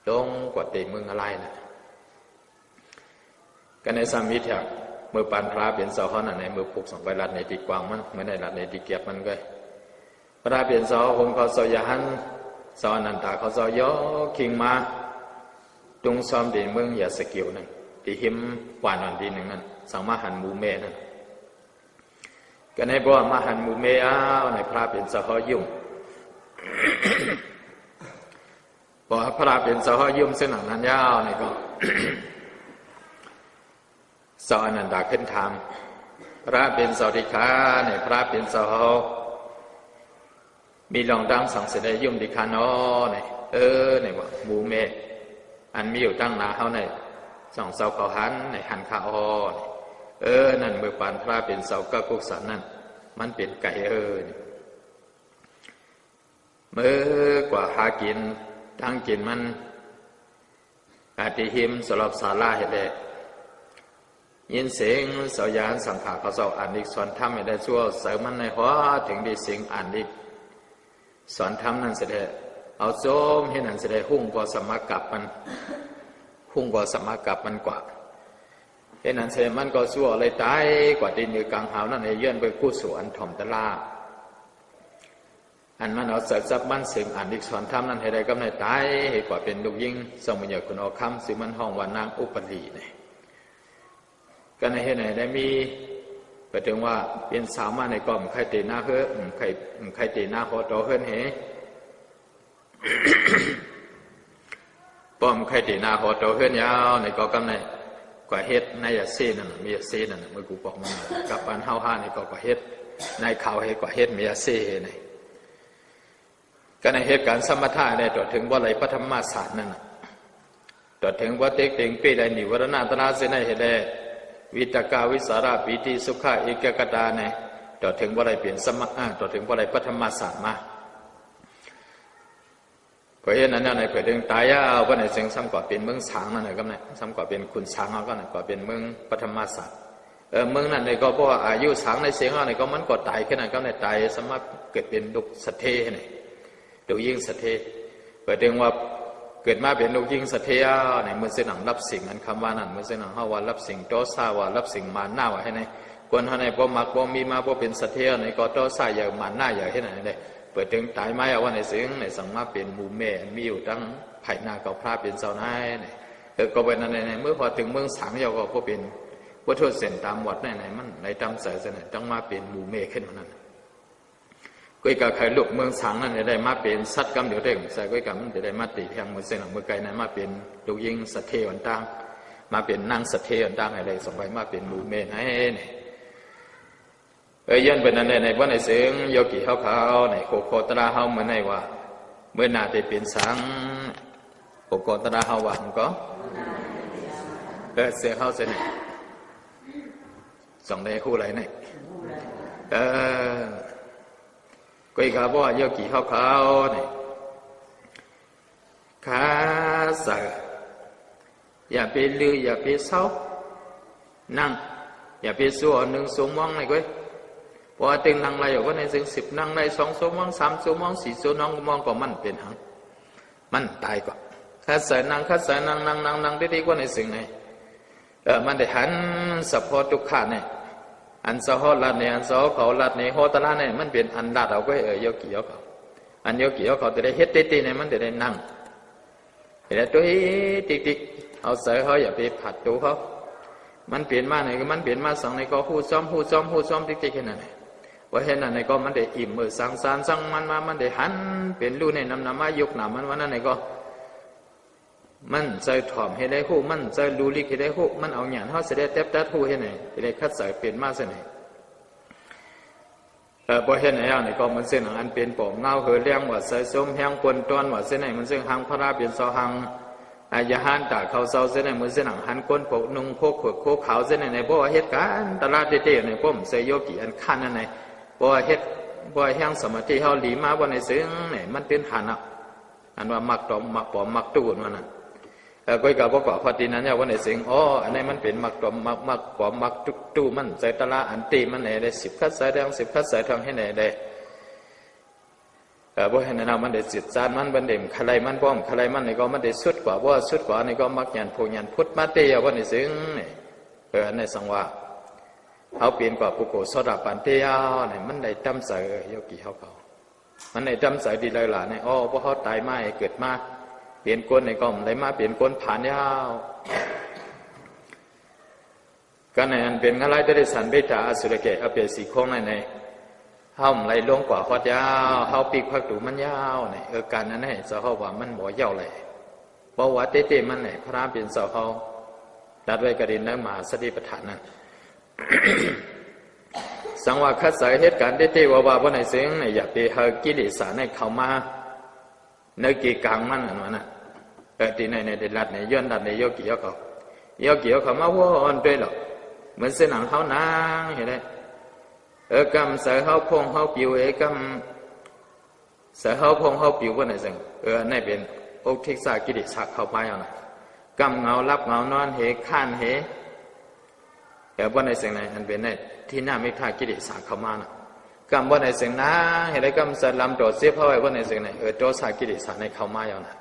ลงกว่าเตะเมืองอะไรนะกันในสามิตรเมื่อปานพระเป็นเสาเขานั่นในเมื่อผูกสองใบรัดในตีกวางมันไม่ได้รัดในตีเกียบมันก็พระเป็นสาวคงเขาสอยหันสอนันตาเขาสอยคิงมาตรงซ้อมเด่นเมืองอย่าสกิลนั่นที่หิมหวานวันดีหนึ่งนั่นสังมาหันมูเมนั่นก็ในบ่มาหันมูเมในพระเป็นสาวยุ่งบ่พระเป็นสาวยุ่งเส้นหนังนั้นยาวในก็ สอนันตาขึ้นถามพระเป็นสาวดิคาในพระเป็นสาวมีลองดังสังเสดยุ่มดิคานอเนี่ยเนี่ยว่าหมูเมอันมีอยู่ตั้งนาเขาเนี่ย สองเสาเขาหันในหันขาอ้อนั่นเมื่อปานพระเป็นเสากะกุกสันนั่นมันเป็นไก่เมื่อกว่าหากินทั้งกินมันอาติหิมสำหรับศาลาเห็ดแหละยินเสียงเสายานสังขารเขาเสาอ่านอีกสอนธรรมให้ได้ชั่วเสริมมันในหัวถึงได้เสียงอ่านอีกสอนธรรมนั่นเสด็จเอาโจมให้นั่นเสด็จหุ่งกว่าสมกับมันหุ่งกว่าสมกับมันกว่าเห็นนั่นเสด็จมันก็ชั่วเลยตายกว่าดินอยู่กลางหาวนั่นให้เยื่อนไปกู้สู่อันถ่อมตะลาอันมันเอาเสริมมันเสียงอ่านอีกสอนธรรมนั่นให้ได้กำเนิดตายให้กว่าเป็นลูกยิ่งสมัยเหยคุณเอาคำสิมันห้องว่านางอุปลีเนี่ยก็ในเหตุไหนได้มีไปถึงว่าเป็นสาวมาในกล่อมใครตีหน้าเฮือใครตีหน้าโคโตเฮือนเหป้อมใครตีหน้าโคโตเฮือนยาวในก็กำในกว่าเฮ็ดในยาซีนั่นมียาซีนั่นเมื่อกูบอกมันกับปานเฮาห้าในก็กว่าเฮ็ดในข่าวเฮ็ดกว่าเฮ็ดมียาซีนี่ก็ในเหตุการณ์สมถะได้ต่อถึงว่าอะไรพระธรรมศาสตร์นั่นต่อถึงว่าเต็กเต็งปีได้นิวรณาตนาเสนให้ได้วิตกาวิสาระปีติสุขะเอกกตาเนี่ยต่อถึงว่าอะไรเปลี่ยนสมะต่อถึงว่าอะไรพระธรรมศาสตร์มาเพราะฉะนั้นในเกิดถึงตายเอาว่าในเสียงซ้ำกว่าเป็นเมืองช้างนั่นแหละก็เนี่ยซ้ำกว่าเป็นคุณช้างเอาก็เนี่ยกว่าเป็นเมืองพระธรรมศาสตร์เมืองนั้นเนี่ยก็เพราะอายุช้างในเสียงเอาเนี่ยก็มันก็ตายแค่นั้นก็เนี่ยตายสามารถเกิดเป็นลูกสัตเทเนี่ยลูกยิ่งสัตเทเกิดถึงว่าเกิดมาเป็นลูกยิ่งสัตเทียในเมื่อเสนังรับสิ่งอันคำว่านั่นเมื่อเสนังเฮาว่ารับสิ่งโตซาว่ารับสิ่งมาหน้าว่าให้ในคนเฮาในบ่มักบ่มีมาบ่เป็นสัตเทียในก็โตซาอย่างมาหน้าอย่างให้ไหนได้เปิดถึงตายไม้เอาว่าในสิ่งในสังมาเป็นหมู่แม่มีอยู่ตั้งไผ่นาเก่าพระเป็นเจ้านายเนี่ยก็เป็นนั่นในเมื่อพอถึงเมืองสังเยาก็บ่เป็นบ่โทษเส้นตามวัดไหนมันในตามสายเสนต้องมาเป็นหมู่แม่ขึ้นมานั่นก้อยกาใครลูกเมืองสังนั่นได้มาเป็นสัตว์กรรมเดี๋ยวเด้งใส่ก้อยกามันจะได้มาตีแทงมือเส้นหลังมือไกลนั้นมาเป็นลูกยิงสัตเทวันตั้งมาเป็นนางสัตเทวันตั้งอะไรสมัยมาเป็นหมู่เมนให้เนี่ยยันเป็นอะไรในวันในเสียงโยกิเขาในโคโคตราเขาเหมือนในว่าเมื่อนาได้เป็นสังโคโคตราเขาว่ามันก็เสียเขาเส้นสองในคู่อะไรเนี่ยก้อยกาบอกโยกิเขาเนี่ยขาสักอย่าไปลืออย่าไปเศร้านั่งอย่าไปสัวหนึ่งสมองเลยก้อยพอตึงนั่งไรอยู่ก็ในสิ่ง10นั่งไร2สมอง3สมอง4สมองมองก็มันเป็นหังมันตายก่อนข้าใส่นั่งได้ดีกว่าในสิ่งไหนมันได้หันสัพพทุกขาเนี่ยอันสหลัดเนี่ยอันสหเขาลัดเนี่ยโหตระเนี่ยมันเป็นอันลัดเอาไว้โยกิเอาเขาอันโยกิเอาเขาจะได้เฮ็ดตีเนี่ยมันจะได้นั่งแต่ตัวติ๊กเอาใส่เขาอย่าไปผัดตัวเขามันเปลี่ยนมาเนี่ยมันเปลี่ยนมาสั่งในก็หู้ซ้อมติ๊กแค่นั้นว่าเห็นนั่นในก็มันได้อิ่มมือสั่งมันได้หันเป็นรูในน้ำมายกหนามันวันนั้นในก็มันใจถ่อมให้ได้หู้มันใจรูลิกให้ได้หู้มันเอาหยาดเขาเสด็จแทบหู้ให้ไหนจะได้คัดสายเปลี่ยนมาเส้นไหนพอเห็นไหนอ่ะนี่ก็มันเส้นอันเป็นปมเงาเหือเลี้ยงว่าใส่ส้มแห้งปนต้นว่าเส้นไหนมันเส้นหางพระราเป็นซอหังอายาหันตาเขาเศร้าเส้นไหนมันเส้นหันก้นปกนุ่งโคกโคขาวเส้นไหนเพราะว่าเหตุการณ์ตลาดเตะในพวกเสยโยกิอันขั้นนั่นไหนเพราะว่าเหตุเพราะแห้งสมาธิเขาหลีมาบนในเสียงไหนมันเป็นหันอ่ะอันว่ามักตอมมักปอมมักตูนมันน่ะก้อยกับพวกพอดีนั้นเนี่ยวันไหนเสียงอันนี้มันเป็นมักตอมมักปอมมักตูมันใจตลาดอันตีมันไหนได้10คัดสายแดง10คัดสายทองให้ไหนได้บ่เห็นนะมันได้จิตจานมันบันเด่มใครมันป้อมใครมันนี่ก็มันได้สุดกว่าว่าสุดกว่านี่ก็มักยันโพยันพุทธมาเตยวันนี้ซึ่งนี่ในสังวาเขาเปลี่ยนกว่าปุโกสระปันเตียนี่มันได้จำใส่โยกิเขามันได้จำใส่ดีเลยล่ะนี่เพราะเขาตายมาเกิดมาเปลี่ยนก้นนี่ก็ได้มาเปลี่ยนก้นผ่านยาวก็ในอันเป็นอะไรได้สันเบตาอสุรเกะอเปสีโค้งในเฮาไหลลงกว่าฮอดยาวเฮาปีกพักตูมันยาวนี่การนั้นให้สะเฮาว่ามันบ่ยาวเลยเพราะว่าเตมันนี่พระเป็นสะเฮาดัดไว้กระดินแล้วมหาสติปัฏฐานนั้น สังวาคัดสายเหตุการณ์เตว่าบ่ในเสียงนี่อย่าไปเฮากิเลสให้เข้ามาในกีกลางมันนั่นว่าน่ะที่ในได้รัดในย้อนรัดในโยกิเขา ยกเกี่ยวเขามาวนด้วยหรอกเหมือนเส้นหนังเขานางเห็นไหมกำเสือเขาพงเขาปิวกำเสือเขาพงเขาปิวว่าไหนสินี่เป็นอุทิศกิริศักดิ์เข้าไปเอานะกำเงารับเงานอนเหข้านเหว่าในสิ่งไหนอันเป็นในที่หน้าไม่ท่ากิริศักดิ์เข้ามานะกำว่าในสิ่งนั้นเห็นไหมกำเสือลำโดดเสียเพราะว่าในสิ่งไหนโดสากิริศักดิ์ในเข้ามาเอานะ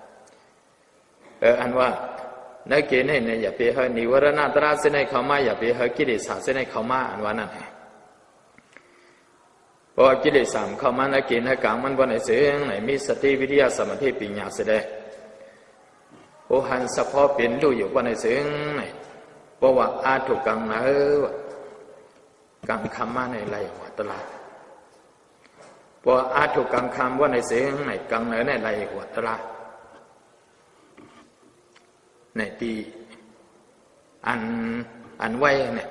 อันว่านักเกณฑ์เนี่ยอย่าไปให้นิวรณตราเส้นในเข้ามาอย่าไปให้กิริศักดิ์เส้นในเข้ามาอันว่านั่นเพราะกิเลสามเข้ามาในกินในกลางมันวันไหนเสียงไหนมีสติวิทยาสมาธิปัญญาเสด็จโอหันสะพอเป็นรู้อยู่วันไหนเสียงไหนเพราะว่าอาถูกกังนะกังคำมาในไรหัวตลาดเพราะอาถูกกังคำวันไหนเสียงไหนกังในไรหัวตลาดในที่อันไว้เนี่ย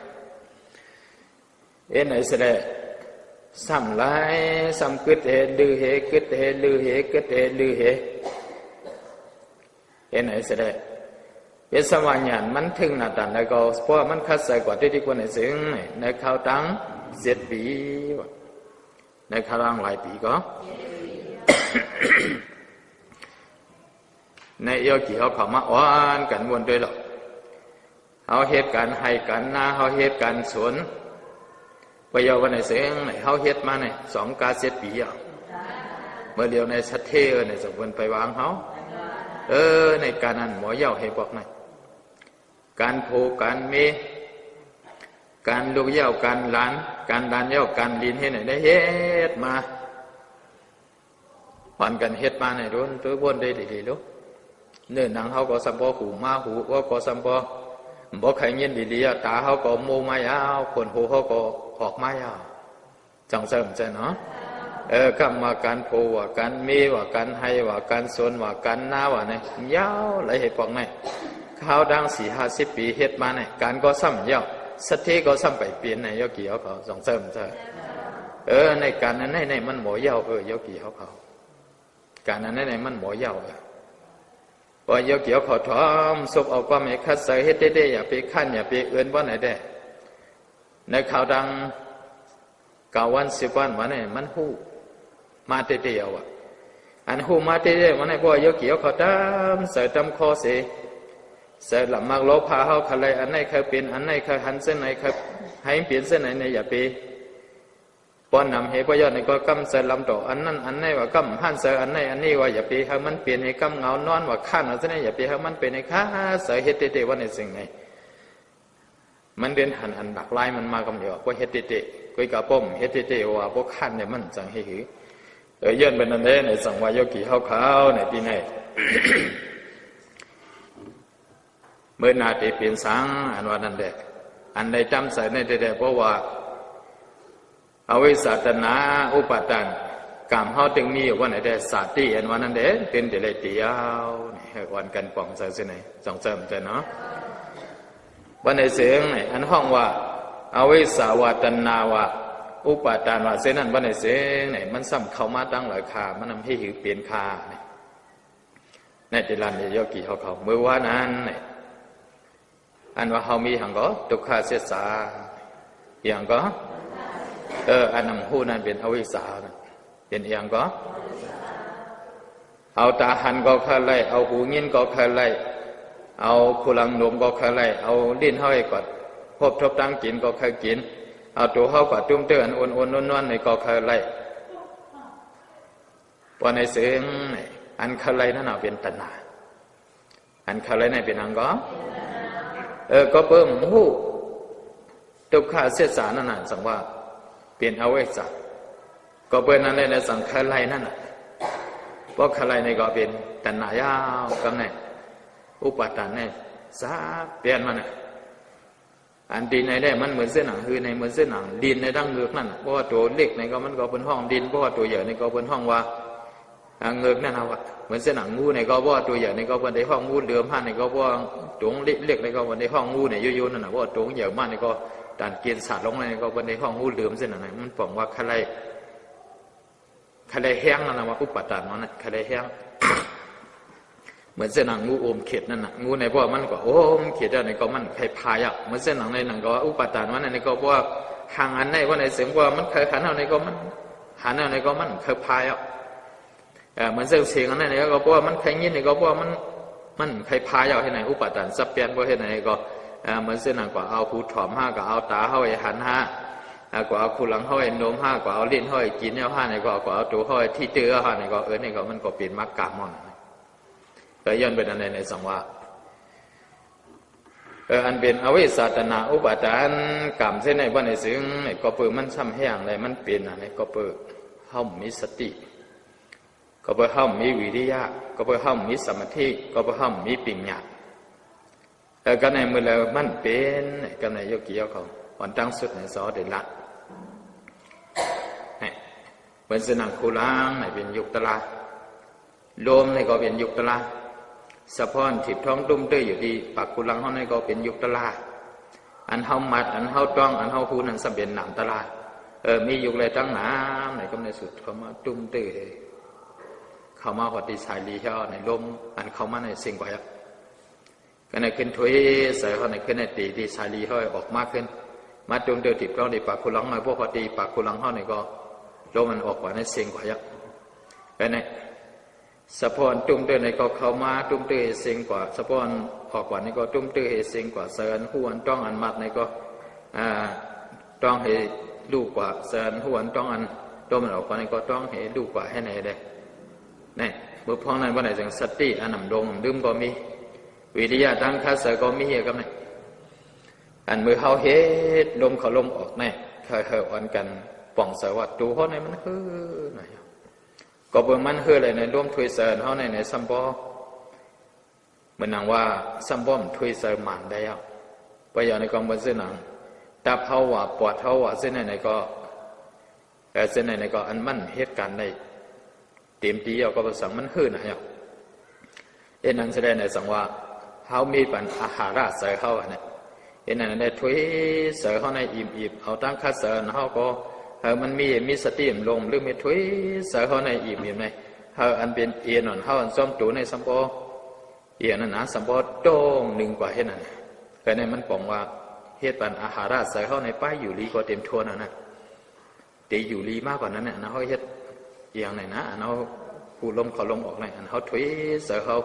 ไหนเสด็จซ้ำหลายซ้ำกึดเหลือเหกึดเหลือเหกึดเหลือเหไหนเสด็จเป็นสมัยนั้นมันถึงหน้าตาแล้วก็เพราะมันคัดใส่กว่าที่คนในเสียงในข่าวตั้ง7 ปีในข่าวตั้งหลายปีก็ในเอวกี่เขาเข้ามาอ่อนกันวนด้วยหรอกเอาเหตุการณ์ให้กันหน้าเอาเหตุการณ์สวนประโยชน์วันไหนเสียงไหนเขาเฮ็ดมาเนี่ย2 ปีเมื่อเดียวในสัตเทในสมบูรณ์ไปวางเขาในการนั้นหมอเย่าให้บอกหน่อยการโผการเมการลูกเย่าการหลานการดานเย่าการดินให้ไหนได้เฮ็ดมาผ่อนกันเฮ็ดมาในรุ่นตัวบนได้ดีๆลูกเนื้อหนังเขาก็สัมปอหูมาหูก็สัมปอบอกใครเงี้ยดีๆตาเขาก็โมมายาวคนหูเขาก็ออกมายาวจังเสริมใจเนาะกรรมว่าการโพว่าการมีว่าการให้ว่าการสนว่าการนาว่าเนี่ยยาวหลายเหตุผลเนี่ยข้าวดัง40-50 ปีเฮ็ดมาเนี่ยการก็ซ้ำยาวสติก็ซ้ำไปเปลี่ยนในยกี่เขาจังเสริมใจในการนั้นในมันหมอยาวยกี่เขาการนั้นในมันหมอยาวพอยกเกี่ยวขอทอมศพเอาความไม่คัดใส่เฮ็ดได้อย่าไปขั้นอย่าไปเอื้อนว่าไหนได้ในข่าวดัง9 วัน10 วันวันนี้มันหูมาเตี้ยอันหูมาเตี้ยวันนี้พอยกเกี่ยวขอทอมใส่ตำคอเสใส่หลับมากโลภาเขาขะไรอันไหนเคยเป็นอันไหนเคยหันเส้นไหนเคยให้เปลี่ยนเส้นไหนในอย่าไปป้อนนำเหตุประโยชน์ในก็กำเสริมลำต่ออันนั้นอันไหนว่ากำหันเสริมอันไหนอันนี้ว่าอย่าไปให้มันเปลี่ยนให้กำเงานอนว่าข้านอะไรอย่าไปให้มันเป็นให้ข้าเสริมเหตุเตว่าในสิ่งไหนมันเดินหันอันดักไล่มันมากำเดียวว่าเหตุเตกุยกระป้มเหตุเตว่าพวกข้านเนี่ยมันจังให้หือยื่นเป็นอันนี้ในสังวายกี่ขาวในปีไหนเมื่อนาทีเปลี่ยนสังอันว่านั่นแหละอันใดจำใส่ในเด็ดเพราะว่าอวิสัตนาอุปทานกรรมเขาจึงมีว่าไหนได้สาติอันว่านั่นเด้เป็นเดรัจฉีให้วันกันป่องใส่เส้นไหนสองเสริมใจเนาะวันไหนเสียงไหนอันห้องว่าอวิสาวาตนาวะอุปทานว่าเส้นนั้นวันไหนเสียงไหนมันซ้ำเข้ามาตั้งหลายคามันทำให้หิวเปลี่ยนคาในติลันในยอกี่เขาเมื่อว่านั้นอันว่าเขามีหังก็ทุกขาเสียสาอย่างก็อันนั้นหูนั้นเป็นอวิชชาเป็นอย่างก็เอาตาหันก็เคยไล่เอาหูยินก็เคยไล่เอาคุลังนมก็เคยไล่เอาลิ้นห้อยกอดพบทบตั้งกินก็เคยกินเอาตัวเข้ากอดตุ้มเตือนอ่อนๆนวลๆในก็เคยไล่พอในเสียงอันเคยไล่นั่นเป็นตัณหาอันเคยไล่นั่นเป็นอังก็ก็เพิ่มหูทุกขาเสียสานั่นน่ะสังว่าเป็นอวิชชาก็เป็นนั่นเลยสังขารไล่นั่นน่ะเพราะขารไล่นี่ก็เป็นตัณหายาวกำเนิดอุปาทานเนี่ยสาเปลี่ยนมันอันดินในได้มันเหมือนเส้นหนังคือในเหมือนเส้นหนังดินในดั้งเงือกนั่นเพราะว่าตัวเล็กในก็มันก็เป็นห้องดินเพราะว่าตัวใหญ่ในก็เป็นห้องว่าเงือกนั่นนะวะเหมือนเส้นหนังงูในก็เพราะว่าตัวใหญ่ในก็เป็นในห้องงูเดือมหันในก็เพราะว่าตัวเล็กในก็เป็นในห้องงูเนี่ยยุ่ๆนั่นนะเพราะว่าตัวใหญ่มากในก็ด่านเกียนสัตว์ลงในก็เป็นในห้องงูเหลือมเส้นไหนมันบอกว่าขะไรแห้งนั่นนะว่าอุปทานมันขะไรแห้ง มือนเส้นหนังงูอมเข็ดนั่นน่ะงูในพวกมันก็โอ้มเข็ดในก็มันใครพายอ่ะเหมือนเส้นหนังในหนังก็อุปทานวันในก็ว่าห่างอันในว่าในเสียงว่ามันเคยขันเอาในก็มันหันเอาในก็มันเคยพายอ่ะเหมือนเสียงอันนั้นก็ว่ามันใครยินในก็ว่ามันใครพายอ่ะให้ไหนอุปทานสับเปลี่ยนว่าให้ไหนก็เหมือนเส้นหนังก็เอาผู้ถอมห้าก็เอาตาเข้าไปหันห้าก็เอาคู่หลังเข้าไปโน้มห้าก็เอาลิ้นเข้าไปกินเนี่ยห้าในก็เอาตัวเข้าไปที่เตื้อห้าในก็ในก็มันก็เป็นมรรคกามอนแต่ย้อนเป็นอะไรในสังวาอันเป็นอวิสัตนาอุปาทานกรรมเส้นในบ้านในซึ่งก็เปิดมันซ้ำแห้งอะไรมันเป็นอะไรก็เปิดเฮามีสติก็เปิดเฮามีวิริยะก็เปิดเฮามีสมาธิก็เปิดเฮามีปัญญาก็ในเมื่อเรามันเป็นก็ในโยกีเขาวันตั้งสุดในสอเดลัดเหมือนสนังคูล้างในเป็นยุคตลาลมในก็เป็นยุคตลาสะพอนถิบท้องตุ้มเต้ยอยู่ดีปากกุลังเขาในก็เป็นยุคตลาอันเฮามัดอันเฮาจ้องอันเฮาพูนันสำเป็นหนามตลามียุคอะไรตั้งน้ำในก็ในสุดเขามาตุ้มเต้ยเขามาพอดีสายลีเขาในลมอันเขามาในสิ่งไว้ก็ในขึ้นถุยใส่เขาในขึ้นในตีที่สายลีเขาออกมากขึ้นมาตุ้มเต้ยถิบท้องในปากกุลังในพวกพอดีปากกุลังเขาในก็ลมมันออกกว่าในสิ่งไว้ก็ในสะพอนตุ้มเตื้อในก็เข้ามาตุ้มเตื้อเสียงกว่าสะพอนออกกว่านี่ก็ตุ้มเตื้อเสียงกว่าเสินหัวจ้องอันมัดในก็จ้องให้ลูกกว่าเสินหัวจ้องอันตัวมันออกกว่านี่ก็จ้องให้ลูกกว่าให้ไหนเลยนี่เมื่อพ้องนั้นว่าไหนจังสติอันนำดงดื่มก็มีวิริยะตั้งคัสเสก็มีเยอะกับนี่อันมือเขาเฮ็ดลมเขาลมออกนี่เคยอ่อนกันป่องเสวัดดูเขาในมันคือไหนก็เบิ่งมันคืออะไรในร่วมถวยเสริญเขาในซัมบอเหมือนนางว่าซัมบอมถวยเสริญหมันได้แล้วไปอย่างในกองบนเส้นหนังตับเท้าว่าปอดเท้าว่าเส้นไหนก็เส้นไหนก็อันมันเหตุการณ์ในเต็มตีเอาก็ประสังมันคือนะเนี่ยนั่นแสดงในสังว่าเขามีปัญอาหาราเสริญเขาเนี่ยนั่นในถวยเสริญเขาในอิ่มเอาตั้งคัดเสริญเขาก็มันมีสติลงหรือมีถุยเสือเขาในอิ่มในอันเป็นเอียนนเขาอันซ้อมตูในสัมปอเอียนนั่นนะสัมปอโต้งหนึ่งกว่าเฮ็ดนั่นแต่ในมันบอกว่าเฮ็ดปันอาหาราเสือเขาในป้ายอยู่ลีก็เต็มทวนนะตีอยู่ลีมากกว่านั้นเนี่ยนะเขาเฮ็ดเอียงไหนนะเขาปูลมเขาลมออกไหนอันเขาถุยเสือเขา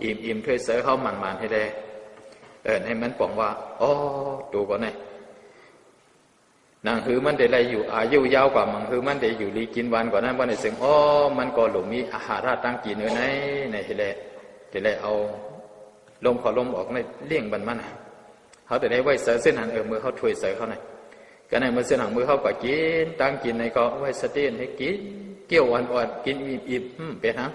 อิ่มถุยเสือเขามันให้ได้ในมันบอกว่าอ๋อตัวก่อนเนี่ยนางคือมันได้ไรอยู่อายุยาวกว่ามันคือมันได้อยู่ลีกินวันกว่านั้นวันในสิ่งอ๋อมันก็หลงมีอาหารตั้งกินเนื้อในทีแรกเอาลมขอลมออกในเลี่ยงบันมันเขาแต่ได้ไว้เสือเส้นหันมือเขาถวยเสือเขาหน่อยก็ในมือเส้นหันมือเขาก็กินตั้งกินในก็ไว้สติให้กินเกี่ยวอ่อนกินอิ่มเป็นฮะ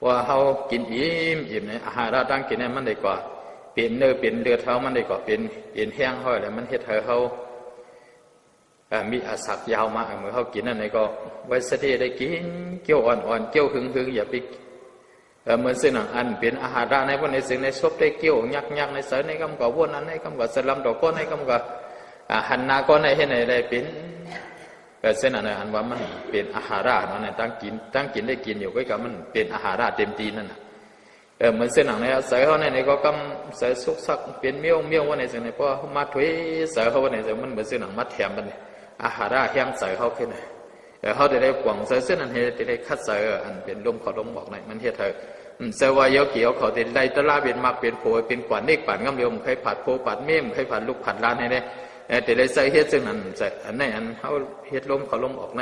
ว่าเขากินอิ่มในอาหารตั้งกินในมันได้กว่าเป็นเนื้อเป็นเลือดเท้ามันได้ก็เป็นแห้งห้อยแล้วมันเฮ็ดให้เขามีอาศักยาวมาเมื่อเขากินนั่นนี่ก็ไว้สติได้กินเกี่ยวอ่อนเกี่ยวหึงอย่าไปเหมือนเส้นหนังอันเป็นอาหารในวันในสิ่งในซบได้เกี่ยวยักในเสในกำกับวนอันในกำกับสลัมดอกก้อนในกำกับหันนาก้อนในให้ในได้เป็นเส้นอันว่ามันเป็นอาหารนั่นในตั้งกินได้กินอยู่ก็กับมันเป็นอาหารเต็มตีนั่นน่ะเหมือนเส้นหนังเนี่ยใส่เขาในก็กำใส่สุกสักเป็นเมี่ยวว่าในสิ่งในเพราะมาถุยใส่เขาว่าในสิ่งมันเหมือนเส้นหนังมาแถมมันอาหารแห้งใส่เขาขึ้นเลยเขาได้กว่างใส่เส้นนั้นให้ได้คัดใส่อันเป็นลมขอลมบอกในมันเฮ็ดเถอะใส่ว่าเยอะเกี่ยวเขาได้ไล่ตะลาเป็นมักเป็นโผเป็นกว่าเนกป่านงำเดียวใครผัดโผผัดเมี่ยมใครผัดลูกผัดร้านให้ได้แต่ได้ใส่เฮ็ดซึ่งนั้นใส่อันไหนอันเขาเฮ็ดลมขอลมออกใน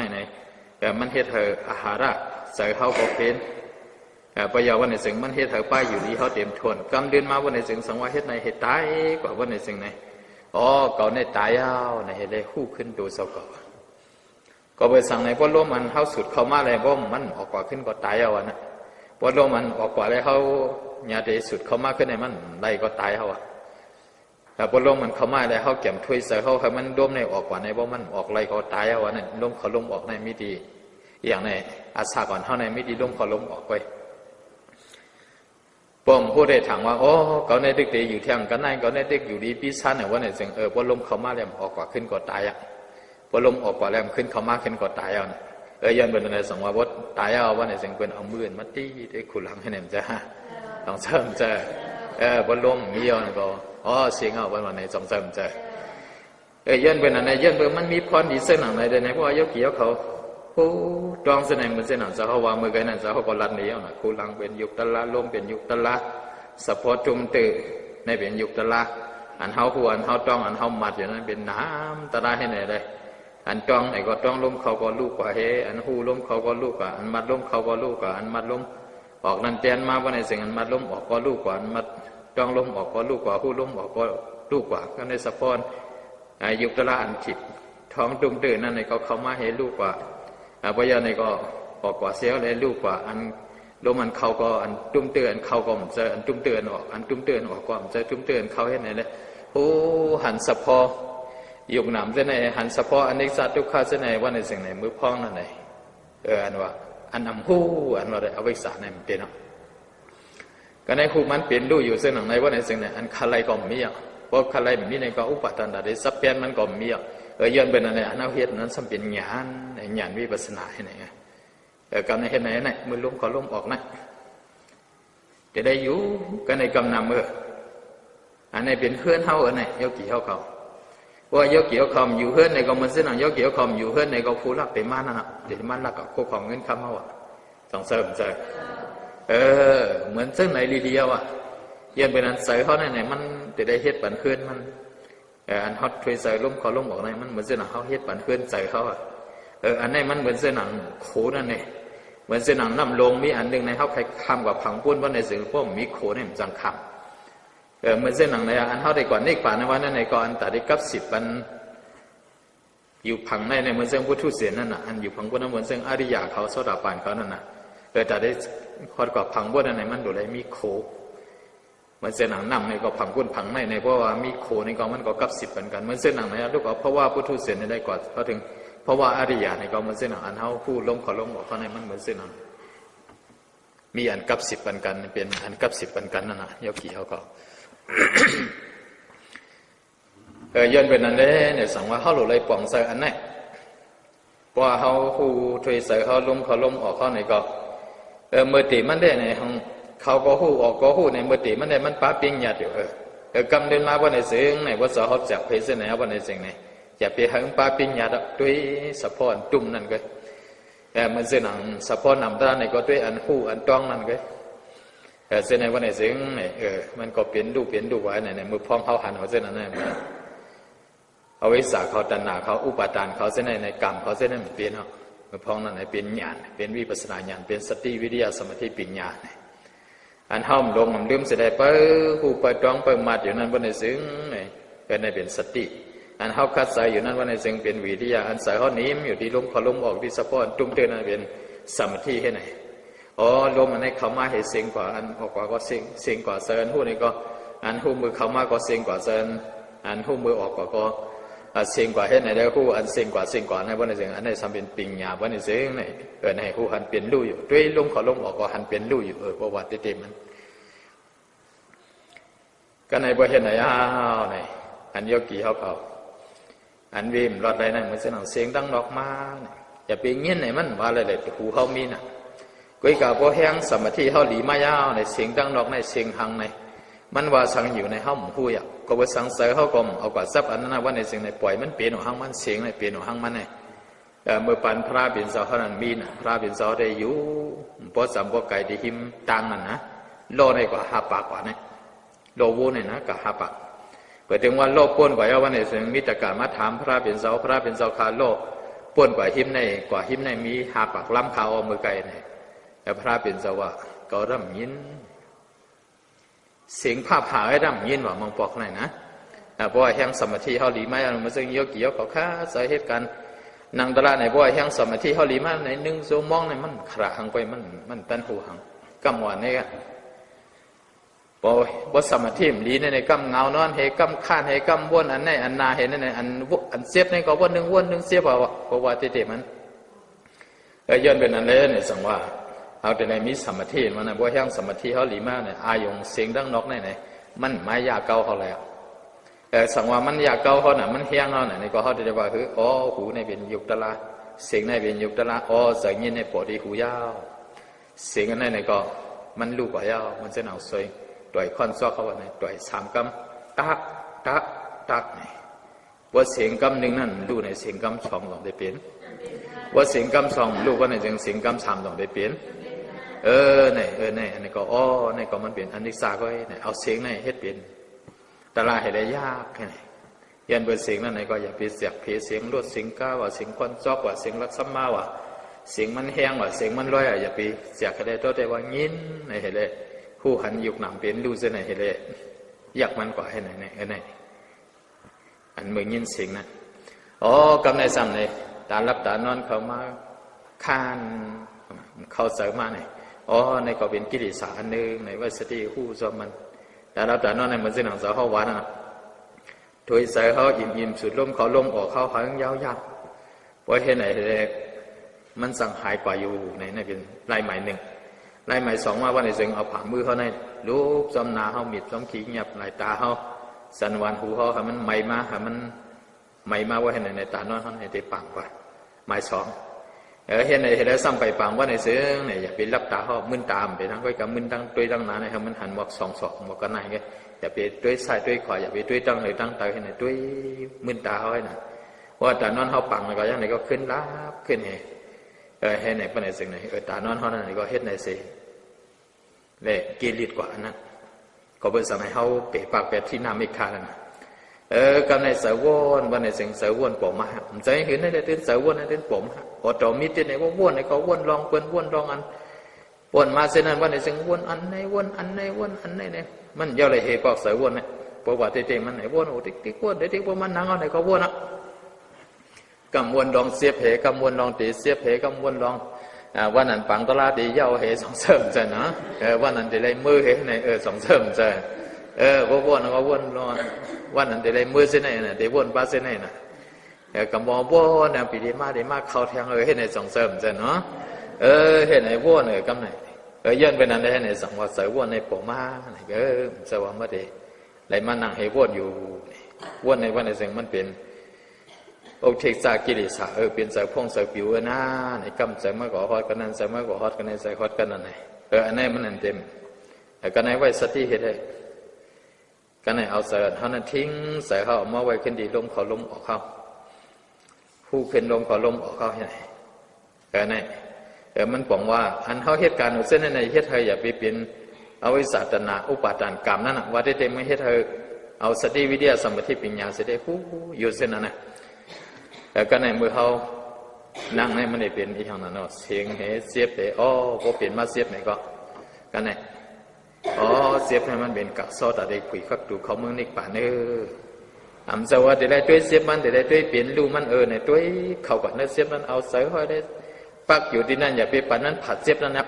แต่มันเฮ็ดเถอะอาหารใส่เขาก็เป็นปยาวันในสิ่งมันเฮ็ดเถอะป้ายอยู่ดีเขาเต็มทวนกำเดือนมาวันในสิ่งสังว่าเฮ็ดในเฮ็ดตายกว่าวันในสิ่งไหนอ๋อเก่าในตายเอาในเฮ็ดได้คู่ขึ้นดูเศร้าก่อก็ไปสั่งในพวกลมมันเข้าสุดเข้ามาเลยบ่มันออกกว่าขึ้นก็ตายเอานะพวกลมมันออกกว่าเลยเขาญาติสุดเข้ามาขึ้นในมันไล่ก็ตายเอาแต่พวกลมมันเข้ามาเลยเขาเก็บถ้วยใส่เขาให้มันร่วมในออกกว่าในบ่มันออกไล่ก็ตายเอานั่นลมเขาลมออกในไม่ดีอย่างในอาสาก่อนเท่าในไม่ดีลมเขาลมออกไปป้อมผู้ได้ถามว่าโอ้เขาในดึกดีอยู่เที่ยงกันไหนเขาในดึกอยู่ดีปีศาจเนี่ยว่าในสิ่งพวกลมเข้ามาแล้วออกกว่าขึ้นก็ตายพอลมออกกว่าแล้วขึ้นเข้ามาขึ้นก็ตายเอา ยันเป็นอะไรสังวาบดตายเอาว่าในสิ่งเป็นเอามือมาตีได้ขุลังให้เนี่ยจะต้องเสริมจะบนลมมีเอาเนี่ยก็เสียงเอาวันในต้องเสริมจะยันเป็นอะไรยันเป็นมันมีพรดีเส้นหนังในเดนไหนเพราะว่ายกเกี่ยวเขาผู้จองเส้นไหนมันเส้นหนังจะเขาว่ามือกันนั่นจะเขาก็รัดนี้เอาน่ะขุลังเป็นยุคตะละลมเป็นยุคตะละสะพอจุ่มตื่นในเป็นยุคตะละอันเฮาผู้อันเฮาจ้องอันเฮามัดอย่างนั้นเป็นน้ำตะละให้ไหนได้อันจ้องไหนก็จ้องลมเขาก็ลูกกว่าเฮอันหูลมเขาก็ลูกกว่าอันมัดลมเขาก็ลูกกว่าอันมัดลมออกนั่นเตียนมาว่าในสิ่งอันมัดลมออกก็ลูกกว่าอันมัดจ้องลมออกก็ลูกกว่าหูลมออกก็ลูกกว่าก็ในสะพอนยุคตะละอันจิตท้องดุมตื่นนั่นในก็เข้ามาเฮลูกกว่าพยาในก็ออกกว่าเสียวเลยลูกกว่าอันลมอันเขาก็อันดุมตื่นเขาก็มันจะอันดุมตื่นออกอันดุมตื่นออกก็มันจะดุมตื่นเขาเห็นไหนเลยโอ้หันสะพอยุกหนำเส้นไหนหันสะพออันนี้สัตว์ทุกข้าเส้นไหนว่าในสิ่งไหนมือพ้องนั่นไหนอันว่าอันนำหูอันว่าได้เอาไว้สาในมันเป็นเนาะก็ในหูมันเปลี่ยนดูอยู่เส้นหนังในว่าในสิ่งไหนอันคาไลก็มีอ่ะเพราะคาไลมีในก็อุปทานได้สัพเพนมันก็มีอ่ะย้อนเป็นอะไรอันเอาเหตุนั้นสัมเป็นญาณวิปัสสนาให้ไหนกำในเหตุไหนไหนมือล้มก็ล้มออกนะจะได้อยู่ก็ในกำนำอันนี้เป็นเพื่อนเฮาอันไหนโยกี่เฮาเขาว่าโยกี่เฮาคำอยู่เพื่อนในก็มันเส้นหนังโยกี่เฮาคำอยู่เพื่อนในก็ผู้รักเต็มมานั่นน่ะเดี๋ยวมันรักกับคู่ของเงินคำเฮาอ่ะต้องเสริมใจเหมือนเส้นไหนเดียวอ่ะย้อนเป็นอันใส่เขาไหนมันจะได้เหตุปันเพื่อนมันอันฮอตทรีใส่ล้มเขาล้มออกไหนมันเหมือนเส้นหนังเขาเหตุปันเพื่อนใส่เขาอ่ะอันนี้มันเหมือนเส้นหนังโขนั่นเองเหมือนเส้นหนังน้ำลงมีอันหนึ่งในเขาใครคำกับผังปุ้นว่าในสิ่งพวกมีโขเนี่ยมันจังคำเหมือนเส้นหนังในอันเขาได้ก่อนนี่ป่านในวันนั้นในก่อนแต่ได้กับ10มันอยู่ผังในเหมือนเส้นพุทธเสียนั่นน่ะอันอยู่ผังปุ้นนั้นเหมือนเส้นอริยาเขาโซดาปานเขานั่นน่ะแต่ได้คอดกับผังปุ้นนั่นในมันดูเลยมีโขเหมือนเส้นหนังน้ำในก็ผังปุ้นผังในเพราะว่ามีโขในก็มันก็กับ10เหมือนกันเหมือนเส้นหนังในลูกเพราะว่าพุทธเสียในได้ก่อนเขาถึงเพราะว่าอริยาในก็มันเส้นหนังอันเขาพูดล้มเขาล้มออกเขาในมันเหมือนเส้นหนังมีอันกับ10ปันกันเป็นอันกับ10ปันกันนั่นน่ะโยกี่เขาก็ย้อนเป็นอันนี้เนี่ยสังว่าเขาหลุดเลยป่องใส่อันนี้เพราะเขาผู้ทวีใส่เขาล้มเขาล้มออกเขาในก็เมื่อตีมันได้ในห้องเขาก็หูออกก็หูในเมื่อตีมันได้มันป้าปิ้งหยาดอยู่กำเดินมาว่าในเสียงในว่าสาวเขาจับเพศไหนว่าในเสียงไหนจะไปหังป้าปิ้งหยาดด้วยสะพอนจุ่มนั่นก็มันเส้นหนังสะพอนนำตาในก็ด้วยอันหูอันต้องนั่นก็เส้นไหนว่าในเสียงไหนมันก็เปลี่ยนดูไว้ในมือพองเขาหันหัวเส้นนั้นเอาไว้สาเขาตัณหาเขาอุปาทานเขาเส้นในกรรมเขาเส้นนั้นเปลี่ยนมือพองนั่นเปลี่ยนญาณเป็นวิปัสสนาญาณเป็นสติวิริยะสมาธิปัญญาอันห้อมลงมันลืมเสียได้ไปผู้ไปจ้องไปมัดอยู่นั่นว่าในเสียงไหนเป็นในเป็นสติอันเขาคัดใส่อยู่นั่นว่าในเสียงเป็นวิริยะอันใส่เขาหนีมอยู่ที่ลมเขาลมออกที่สะพอนจุ่มเตือนนั่นเป็นสมาธิให้ไหนลมอันนี้เขามาเห็นเสียงกว่าอันออกกว่าก็เสียงกว่าเซินหูนี่ก็อันหูมือเขามาก็เสียงกว่าเซินอันหูมือออกก็เสียงกว่าเห็นไหนแล้วหูอันเสียงกว่าในว่าในเสียงอันนี้ทำเป็นปิญญาว่าในเสียงไหนในหูหันเปลี่ยนลู่อยู่ด้วยลมเขาลมออกก็หันเปลี่ยนลู่อยู่ประวัติเต็มมันก็ในบ่เห็นไหนในอันโยกี่เขาอันวิมรอดได้นั่นเหมือนเสียงดังออกมาอย่าไปเงี้ยไหนมันว่าอะไรเลยหูเขามีน่ะกุยกาพอแห้งสมาธิเขาหลีมายาวในเสียงดังนอกในเสียงหังในมันว่าสังอยู่ในห้องผู้อยากก็ว่าสังเสริเขาก็เอากว่าซับอันนั้นว่าในเสียงในปล่อยมันเปลี่ยนหังมันเสียงในเปลี่ยนหังมันในเมื่อปันพระเป็นเสาเท่านั้นมีน่ะพระเป็นเสาได้อยู่พอสัมพอไก่ที่หิมตังนั่นนะโลในกว่า5 ปากกว่าเนี่ยโลวูเนี่ยนะกับ5 ปากเปิดถึงว่าโลป่นกว่าว่าในเสียงมิตรการมาถามพระเป็นเสาคาโลป่นกว่าหิมในมี5 ปากล้ำขาวเอามือไก่เนี่ยแต่พระเป็นสวะก็ร่ำยินเสียงภาพหายร่ำยินว่ามองปอกไหนนะเพราะว่าแห่งสมาธิเขาหลีมามันซึ่งโยกี่ยกเขาฆ่าสาเหตุการนางตระในเพราะว่าแห่งสมาธิเขาหลีมาใน1 ชั่วโมงในมันขระหังไปมันตันหูหังกำวันนี่กันบ่สมาธิหลีในกำเงานอนเฮกำข้านเฮกำวนอันไหนอันนาเห็นในอันเสียบในก็วน1เสียบเพราะว่าเตะมันย้อนเป็นอันเลยเนี่ยสังว่าเอาแต่ในมีสมาธิมันนะบ่แห้งสมาธิเขาหลีมากเนี่ยอายงเสียงดังนอกไหนมันไม่ยาเก่าเขาแล้วสังว่ามันยาเก่าเขาน่ะมันแห้งเขาน่ะนี่ก็เขาจะว่าคือหูในเป็นยุคตะลา เสียงในเป็นยุคตละอ๋อเสียงยินในปอดีหูยาวเสียงอันนั้นก็มันลูกกว่ายาวมันจะหนาวสวยต่อยคอนซอกเขาว่าไงต่อย3 กำตักตักตักนี่ว่าเสียงกำหนึ่งนั่นลูกในเสียงกำ2ต้องได้เปลี่ยนว่าเสียงกำ2ลูกว่าในเสียงกำ3ต้องได้เปลี่ยนนี่อันนี้ก็อ๋อนี่ก็มันเปลี่ยนอันที่3ก็นี่เอาเสียงในเฮ็ดเปลี่ยนตลาดให้ได้ยากแค่ไหนยันเบอร์เสียงนั่นไหนก็อย่าไปเสียบเพเสียงลวดเสียงก้าว่าเสียงควันจอกว่าเสียงรักซ้ำมาว่าเสียงมันแห้งว่าเสียงมันลอยอย่าไปเสียบก็ได้ตัวแต่ว่ายินในเห็นเลยผู้หันยุกหนำเป็นดูเส้นไหนเห็นเลยอยากมันกว่าให้ไหนไหนอันเมื่อยินเสียงนะอ๋อกำในซ้ำในตาลับตานอนเขามาข้านเขาเสริมมาเนี่ยอ๋อในก็เป็นกิเลสอันหนึ่งในว่าสติหู้ซ้อมมันตาลับตานอนในเหมือนเส้นหนังสาวเขาวานนะถอยใส่เขาอิ่มสุดลมเขาลมออกเขาหางยาวๆเพราะเห็นไหนเลยมันสั่งหายกว่าอยู่ในนั่นเป็นลายใหม่1ลายใหม่2ว่าในเสียงเอาผ่ามือเขาในลูกจำนาเขามิดจำขี้เงียบลายตาเขาสันวันหูเขาให้มันใหม่มาให้มันใหม่มาว่าเห็นไหนในตานอนเขาในเตะปังกว่าหมาย2เห็นไหนเห็นแล้วซ้ำไปปังว่าในเสียงเนี่ยอย่าไปรับตาเขามึนตามไปทั้งไปกับมึนตั้งตัวตั้งนานให้มันหันหมอก2 หมอกกันไหนไงอย่าไปด้วยซ้ายด้วยขวาอย่าไปด้วยตั้งเลยตั้งตาให้ไหนด้วยมึนตาเขาให้น่ะว่าตานอนเขาปังแล้วก็ยังไหนก็ขึ้นลับขึ้นให้ไหนปะไหนสิ่งไหนตานอนเขานั่นก็เฮ็ดไหนสิเละกิริตกว่านั้นก็เป็นสมัยเขาเปะปากเปะที่น้ำไม่ขาดนะกับในเสือวนวันในสิ่งเสือวนผมมาผมใจเห็นในเต้นเสือวนในเต้นผมพอจอมีเต้นในว่าวนในเขาวนลองเปิ้นวนลองอันวนมาเส้นนั้นวันในสิ่งวนอันในวนอันในวนอันในเนี่ยมันย่อเลยเหตุก็เสือวนเนี่ยเพราะว่าเต้นมันไหนวนโอ้ติ๊กวนเด็กพวกมันนั่งเอาไหนก็วนอ่ะกำวนลองเสียบเหกำวนลองตีเสียบเหกำวนลองวันนั้นปังตลาดีเย้าเห2 เสริมใจนะวันนั้นจะได้มือเหใน2 เสริมใจวนก็วนลองวันนั้นจะได้มือเส้นไหนน่ะได้วนป้าเส้นไหนน่ะกำบอกวนเนี่ยปีดีมาเข้าแทงให้ใน2 เสริมใจเนาะให้ในวนกำไหนย้อนไปนั้นได้ให้ใน2ว่าเสริมวนในปมาเสริมว่าเมื่อใดไหลมานั่งให้วนอยู่วนในวันในสิ่งมันเป็นอกเทกซากิริสาเป็นใส่พงใส่ผิวนะในกำใส่มาก่อฮอดกันนั้นใส่มาก่อฮอดกันในใส่ฮอดกันนั่นไหนอันนี้มันอันเต็มแต่กันในไว้สติเห็นได้กันในเอาใส่เขานั้นทิ้งใส่เขามาไว้ขึ้นดีลมเขาลมออกเขาผู้ขึ้นลมเขาลมออกเขาเห็นไหมกันในมันบอกว่าอันเขาเหตุการณ์เส้นในเหตุเธออย่าไปเป็นเอาไว้ศาสนาอุปาทานกรรมนั่นว่าได้เต็มไม่เหตุเธอเอาสติวิทยาสมาธิปัญญาเสด็จผู้อยู่เส้นนั้นนะแต่ก็ในมือเขานั่งในมันได้เป็นอีกอย่างนั้นเนาะเสียงเหเสียบเหอ๋อพอเปลี่ยนมาเสียบไหนก็ในเสียบให้มันเป็นกักซอตาได้คุยคักดูเขาเมืองนิกป่าอำเสว่าได้ด้วยเสียบมันได้ด้วยเปลี่ยนรูมันในด้วยเขาก่อนนั้นเสียบนั้นเอาใส่ห้อยได้ปักอยู่ที่นั่นอย่าไปป่านั้นผัดเสียบนั้นนะ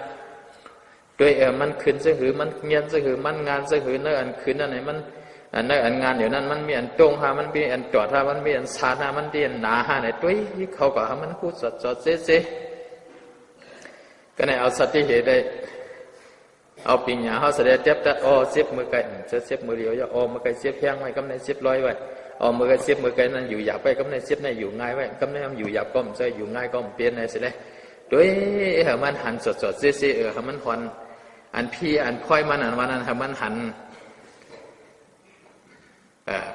ด้วยมันขึ้นซะหือมันเงียนซะหือมันงานซะหือเนื้ออันขึ้นนั่นไหนมันอันนั้นอันงานอยู่นั้นมันมีอันตรงหามันมีอันจอดหามันมีอันสาดหามันมีอันหนาหาไหนด้วยเขาก็หามันพูดสดเซ่ก็ในเอาสติเหตุได้เอาปิญญาเขาแสดงเจ็บแต่เสียบมือไก่จะเสียบมือเดียวอย่ามือไก่เสียบแพงไว้กำในเสียบลอยไว้มือไก่เสียบมือไก่นั้นอยู่หยาบไปกำในเสียบในอยู่ง่ายไว้กำในมันอยู่หยาบก็มันจะอยู่ง่ายก็มันเปลี่ยนในสิเลยด้วยหามันหันสดเซ่หามันหอนอันพี่อันค่อยมันอันวันนั้นหามันหัน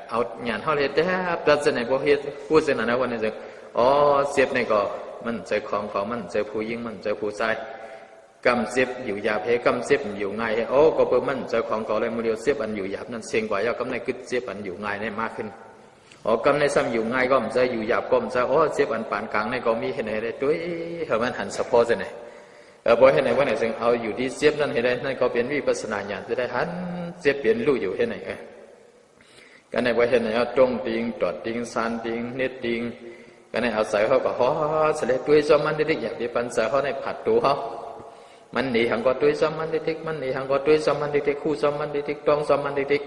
เอาหยาดเท่าไรแต่ดัชนีพวกเฮ็ดพูดเสนอนะวันนี้จะเสียบในก็มันใจของเขามันใจผู้ยิ่งมันใจผู้ชายกำเสียบอยู่หยาบกำเสียบอยู่ง่ายก็เปิดมันใจของเขาเลยมือเดียวเสียบอันอยู่หยาบนั่นเสียงกว่ายากำในกึศเสียบอันอยู่ง่ายเนี่ยมากขึ้นกำในซ้ำอยู่ง่ายก็มันใจอยู่หยาบก็มันใจเสียบอันปานกลางในก็มีเห็นอะไรด้วยเห็นมันหันสะโพกจะไหนพอเห็นไหนว่าไหนซึ่งเอาอยู่ที่เสียบนั่นเห็นได้นั่นก็เป็นวิปัสสนาญาณจะได้หันเสียบเปลี่ยนรู้อยู่เห็นไหนกันในว่าเห็นไหนเอาตรงติงตอดติงซานติงเน็ตติงกันในเอาใส่เขาก็เสร็จด้วยซ้อมมันได้อย่างที่ปัญษาเขาในผัดตัวเขามันหนีหังก็ด้วยซ้อมมันได้มันหนีหังก็ด้วยซ้อมมันได้คู่ซ้อมมันได้ตองซ้อมมันได้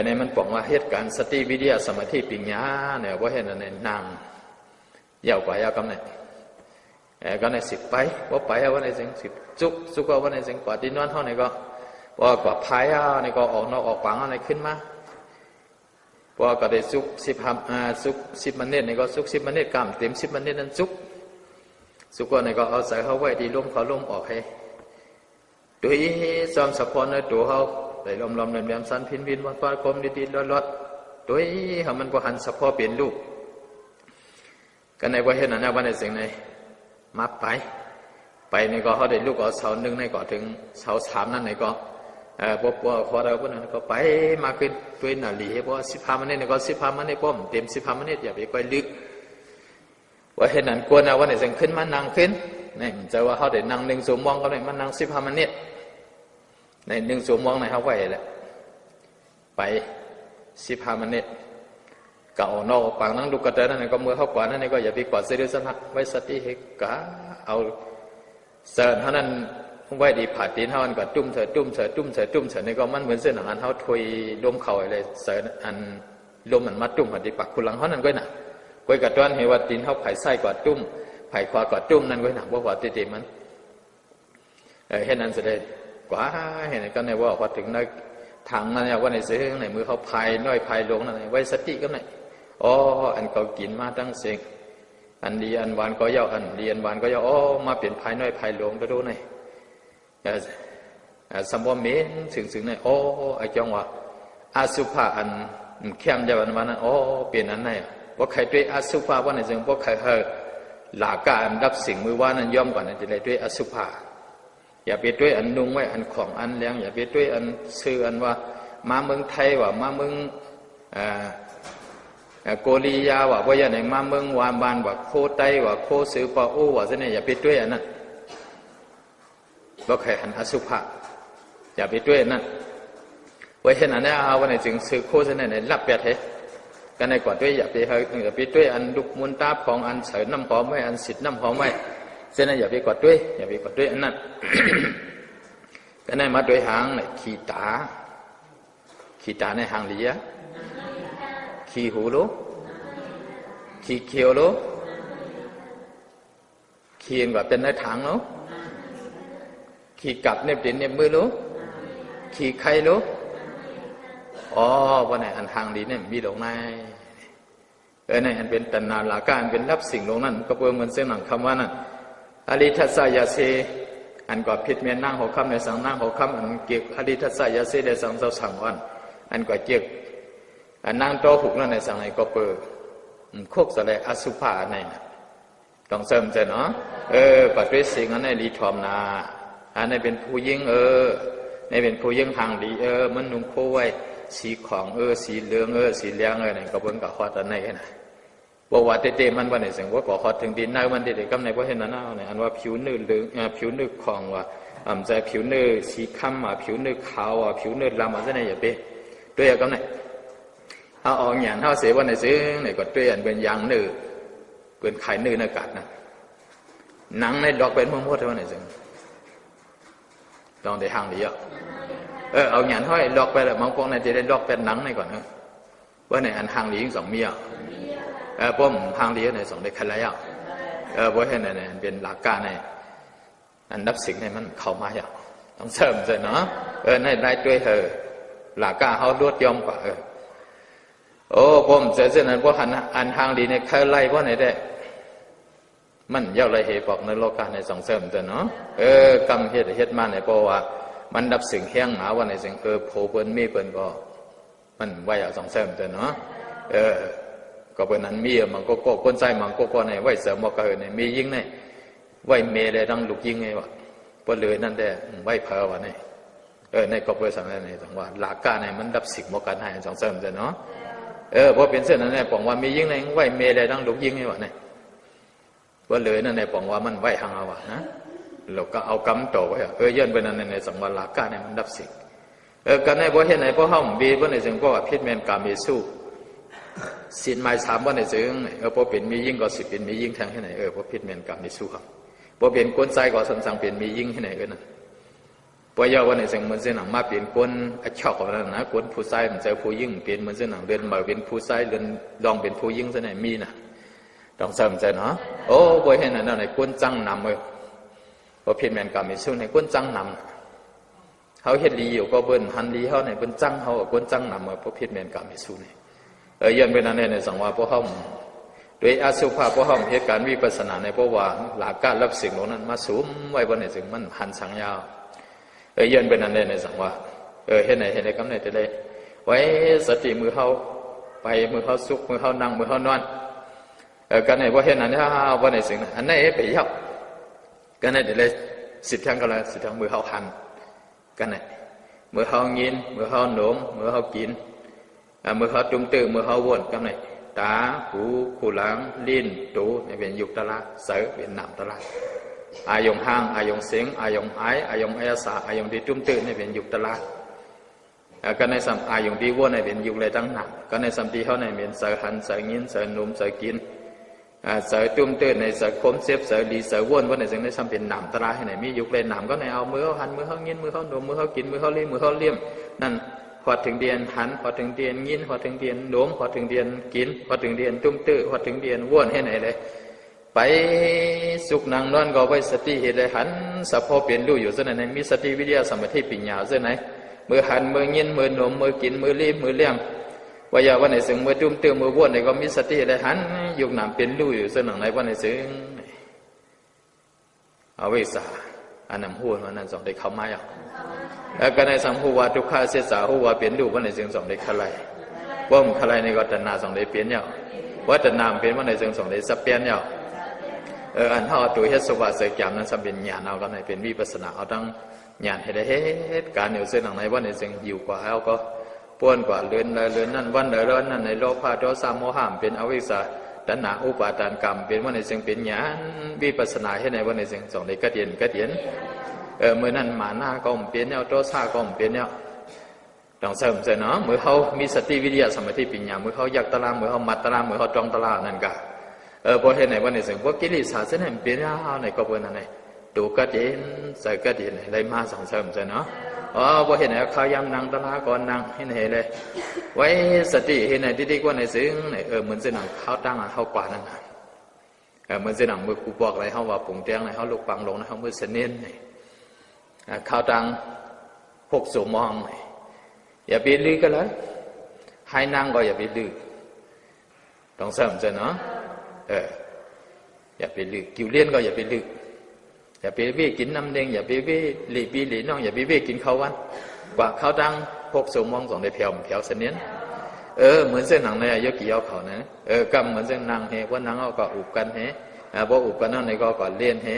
ในมันบอกว่าเหตุการณ์สติวิทยาสมาธิปัญญาเนี่ยว่าเห็นในนางยาวกว่ายาวกำเนี่ยก็ใน10ไปว่าไปว่าในสิ่ง10จุกว่าในสิ่งกว่าที่นอนเท่าไหนก็ว่ากว่าพายในก็ออกนอกออกปังอะไรขึ้นมา พอก็ได้สุขสุข10 มันเนตรนี่ก็สุข10 มันเนตรกำเต็ม10 มันเนตรนั้นสุขก็นี่ก็เอาใส่เขาไว้ที่ลมเขาลมออกให้ด้วยซ้อมสะพอนในตัวเขาได้ลมๆแหลมๆสันพินวันฟ้ากลมดีๆรอดๆด้วยให้มันบ่หันสะพอเปลี่ยนลูกกันในว่าเห็นอันนั้นว่าในสิ่งไหนมาไปนี่ก็เขาได้ลูกเอาเสา1นี่ก็ถึงเสา3นั่นนี่ก็พวกขอเราพวกนั้นก็ไปมาขึ้นด้วยนาลีเพราะ15 มันนี่ก็15 มันนี่ป้อมเต็ม15 มันนี่อย่าไปค่อยลึกว่าเห็นนั้นกวนเอาว่าในสิ่งขึ้นมานั่งขึ้นนี่จะว่าเขาได้นั่ง1 ชั่วโมงก็ได้มานั่ง15 มันนี่ใน1 ชั่วโมงในเขาไว้แหละไป15 มันนี่ก็เอานอกปางนั่งดูกระเตนั่นก็มือเขากว่านั่นก็อย่าไปกอดเสียสนะไว้สติให้กะเอาเสิร์นเท่านั้นไว้ดีผ่าตีนเท่านั้นก็ตุ้มเถิดนี่ก็มันเหมือนเส้นหนังอันเขาถอยลมเข่าอะไรเสิร์นอันลมมันมาตุ้มหันดีปักคุณหลังเขานั่นก็หนักก้อยกระต้อนเฮว่าตีนเขาไผ่ไส้กว่าตุ้มไผ่ขวากว่าตุ้มนั่นก็หนักว่าตีมันเห็นนั้นจะได้กว่าเห็นก็ในว่าพอถึงในทางนั้นว่าในเสียงในมือเขาพายน้อยพายลงนั่นไว้สติก็ไหนอ๋ออันเขากินมาตั้งเสียงอันดีอันหวานก็ย่ออันดีอันหวานก็ย่ออ๋อมาเปลี่ยนภายน้อยภายหลวงก็ดูหน่อยสมบูรณ์เมนถึงในอ๋อไอ้จังว่าอสุภะอันเข้มจะวันนั้นอ๋อเปลี่ยนอันไหนว่าใครด้วยอสุภะว่าในจึงว่าใครหลากาอันดับสิ่งมือว่านั้นย่อมกว่านั้นจะได้ด้วยอสุภะอย่าไปด้วยอันนุ่งไว้อันของอันเลี้ยงอย่าไปด้วยอันซื้ออันว่ามาเมืองไทยว่ามาเมืองโกริยาว่าอย่างไหนมาเมืองวานบานว่าโคไตว่าโคสือปะโอว่าเสน่ห์อย่าไปด้วยอันนั้นบ่ใครอันอสุภะอย่าไปด้วยอันนั้นไว้เห็นอันนี้เอาวันไหนจึงซื้อโคเสน่ห์ในรับเปียเทกันในก่อนด้วยอย่าไปด้วยอันดุกมุนตาของอันเสริญน้ำหอมไว้อันสิทธิ์น้ำหอมไว้เสน่ห์อย่าไปกอดด้วยอันนั้นกันในมาด้วยหางในขีตาในหางเหลียขี้หูรู้ขี้เขียวรู้ขี้ก็เป็นในถังรู้ขี้กัดเน็บดินเน็บมือรู้ขี้ไข่รู้อ๋อวันไหนอันทางดีเนี่ยมีลงในในอันเป็นตัณหาลาการเป็นรับสิ่งลงนั่นก็เพิ่มเหมือนเส้นหนังคำว่านั่นอริทัสสยาเสอันก็พิษเมียนนั่งหัวค่ำในสังนั่งหัวค่ำอันเกี่ยวอริทัสสยาเสในสังเจ้าสังวันอันก็เกี่ยวอันนั่งโตหุกนั่นในสังไหนก็เปิดโคกสะเลอสุภาในต้องเสริมใจเนาะปัจจุบันสิ่งอันในรีทอมนาอันในเป็นผู้ยิ่งในเป็นผู้ยิ่งทางดีมันนุ่งโคไว้สีของสีเหลืองสีเหลืองนี่ก็เบิ่งกับฮอดอันไหนกันนะบอกว่าเตๆมันว่าในเสียงว่าก็ฮอดถึงดินในมันเตๆกำในบ่เห็นนั่นเอาเนี่ยอันว่าผิวเนื้อเหลืองผิวเนื้อของว่าใจผิวเนื้อสีค้ำผิวเนื้อขาวผิวเนื้อดำซะในอย่าไปด้วยกำในเอาออกอย่างเท่าเสียว่าในซื้อในก็ด้วยอันเป็นยางเนื้อเป็นไข่เนื้อในกัดนะหนังในดอกเป็นมั่วๆเท่านั้นเองต้องได้ห่างดีอ่ะเอาอย่างเท่าไอ้ดอกไปแล้วบางพวกในจะได้ดอกเป็นหนังในก่อนนะว่าในอันห่างดีสองเมียป้อมห่างดีในสองได้ใครแล้วว่าให้ในเป็นหลักการในอันดับสิ่งในมันเข้ามาอย่างต้องเสริมเลยเนาะในได้ด้วยหลักการเขาลดยอมกว่าโอ้ผมเสียนั้นว่าอันทางดีในใครไล่ว่าในได้มันยาวไรเหตุบอกในโลกาในสองเสริมแต่เนาะกรรมเหตุมาในเพราะว่ามันดับสิ่งแห้งหนาว่าในสิ่งโผเปิ้นมีเปิ้นก็มันไว้เอาสองเสริมแต่เนาะก็เป็นนั้นมีมันก็คนใจมันก็ในไว้เสริมบอกในมียิ่งในไว้เมเลยต้องลุกยิ่งไงวะพอเลยนั่นแต่ไว้เพอวะในในก็เป็นสำคัญในสังว่าหลักการในมันดับสิ่งบอกกันให้สองเสริมแต่เนาะพอเป็นเส้นนั้นเนี่ยบอกว่ามียิ่งในไหวเมย์เลยต้องลุกยิ่งไงวะเนี่ยว่าเลยนั่นเนี่ยบอกว่ามันไหวหังเอาวะนะเราก็เอากำโตไว้ยื่นไปนั่นในสังวรลากาเนี่ยมันดับสิ่งกันในบ่เห็นในบ่ห้องบีบ่ในจึงบ่พิษเมนกามีสู้สินหมาย3บ่ในจึงพอเป็นมียิ่งก็สิเป็นมียิ่งแทงให้ไหนพอพิษเมนกามีสู้ครับพอเป็นคนใจก็สั่งเป็นมียิ่งให้ไหนนั่นพอยาวันในจึงมันเส้นหนังมาเป็นคนชอบของนั่นนะคนผู้ชายมันใจผู้ยิ่งเป็นมันเส้นหนังเดินมาเป็นผู้ชายเดินลองเป็นผู้ยิ่งซะไหนมีน่ะต้องเสริมใจเนาะโอ้บ่เห็นนั่นในคนจังนำพอพิษเมนกามีสู้ในคนจังนำเขาเฮ็ดดีอยู่ก็เบิ่นหันดีเขาในเบิ่นจังเขาคนจังนำพอพิษเมนกามีสู้นี่ ยันเป็นอันนี้ในสังวาพวกเขาโดยอสุภะพวกเขาเหตุการณ์วิปัสสนาในพวกว่าหลักการรับสิ่งเหล่านั้นมาสูมไว้บนในสิ่งมันหันสังยาวยันเป็นอันนี้ในสังวาเห็นไหนกำเนิดจะได้ไว้สติมือเขาไปมือเขาสุกมือเขานั่งมือเขานอนกันไหนว่าเห็นอันนี้ว่าในสิ่งนั้นอันไหนไปยับกันไหนจะได้สิทธิ์ทางกันละสิทธิ์ทางมือเขาหันกันไหนมือเขายินมือเขาโน้มมือเขากินมือเขาตุ้มตื้อมือเขาวนกันไหนตาหูคูหลังลิ้นตูในเป็นยุกตะละเสือเป็นหนามตะละอายงห้างอายงเสียงอายงไออายงไอสาอายงดีตุ้มตื้อในเป็นยุกตะละกันในสัมอายงดีวนในเป็นยุกเลยตั้งหนักกันในสัมตีเขาในเป็นเสือหันเสือยินเสือนุ่มเสือกินเสือตุ้มตื้อในเสือคมเสียบเสือดีเสือวนว่าในสิ่งในสัมเป็นหนามตะละให้ไหนมียุกเลยหนามก็ในเอามือเขาหันมือเขายินมือเขานุ่มมือเขากินมือเขาลิ้มมือเขาเลี่ยมนั่นพอถึงเดียนหันพอถึงเดียนยินพอถึงเดียนโน้มพอถึงเดียนกินพอถึงเดียนตุ้มตื้อพอถึงเดียนว่นให้ไหนเลยไปสุกนางนอนก็ไปสติเหตุเลยหันสัพพเปลี่ยนรู้อยู่เส้นไหนมีสติวิทยาสมาธิปัญญาเส้นไหนมือหันมือยินมือโน้มมือกินมือรีบมือเลี้ยงวิญญาวันไหนซึ่งมือตุ้มตื้อมือว่นไหนก็มีสติเลยหันยุกนามเปลี่ยนรู้อยู่เส้นไหนวันไหนซึ่งเอาไว้สาอันนั้นพูดว่านั้นสองได้เข้ามาอย่างแล้วก็ในสัมภูวาทุกข้าเสียสาหูวาเปลี่ยนรูปว่าในเสียงสองได้ขลายว่ามันขลายในก็ตัณหาสองได้เปลี่ยนเนี่ยว่าตัณหาเปลี่ยนว่าในเสียงสองได้สับเปลี่ยนเนี่ยอันเท่าตัวเฮ็ดสวัสดิ์เสกยามนั้นสัมเป็นญาณเอากันในเป็นวิปัสสนาเอาตั้งญาณให้ได้เหตุการณ์อยู่เส้นหลังในว่าในเสียงอยู่กว่าเอาก็ป้วนกว่าเลื่อนนั่นวันเลื่อนนั่นในโลภะโทสะโมหะเป็นอวิชชาตัณหาอุปาทานกรรมเป็นว่าในเสียงเป็นญาณวิปัสสนาให้ในว่าในเสียงสองได้กระเดียนเมื่อนั้นมาหน้าก็เปลี่ยนแนวโตซาก็เปลี่ยนแนวต้องเสริมเนาะเมื่อเขามีสติวิทยาสมาธิปัญญาเมื่อเขายักตะลาเมื่อเขามัดตะลาเมื่อเขาจ้องตะลานั่นก็พอเห็นในวันนี้สิ่งพวกกิเลสเส้นนั้นเปลี่ยนเอาในก็เป็นอะไรดูกระเด็นใส่กระเด็นได้มาสองเสริมเนาะพอเห็นในเขายำนางตะลาก่อนนางเห็นเลยไว้สติเห็นในที่ดีกว่าในสิ่งเหมือนเส้นหนังเขาตั้งเขากว่านั่นเหมือนเส้นหนังมือกูบอกอะไรเขาว่าปุ่งเตียงอะไรเขาลุกปังลงนะเขามือเสนียนข้าวตังพกสมองอย่าไปลือกันเลยให้นั่งก็อย่าไปลือต้องเสริมเสนาะอย่าไปลือกิวเลี้ยนก็อย่าไปลืออย่าไปเว่กินน้ำแดงอย่าไปเว่หลีปีหลีน้องอย่าไปเว่กินข้าววันกว่าข้าวตังพกสมองสองได้เพียวเสนียนเหมือนเส้นหนังในยกกี่เอาเขานะกำเหมือนเส้นหนังเฮว่าหนังเอาก็อุบกันเฮพออุบกันนั่นในก็เลี้ยนเฮ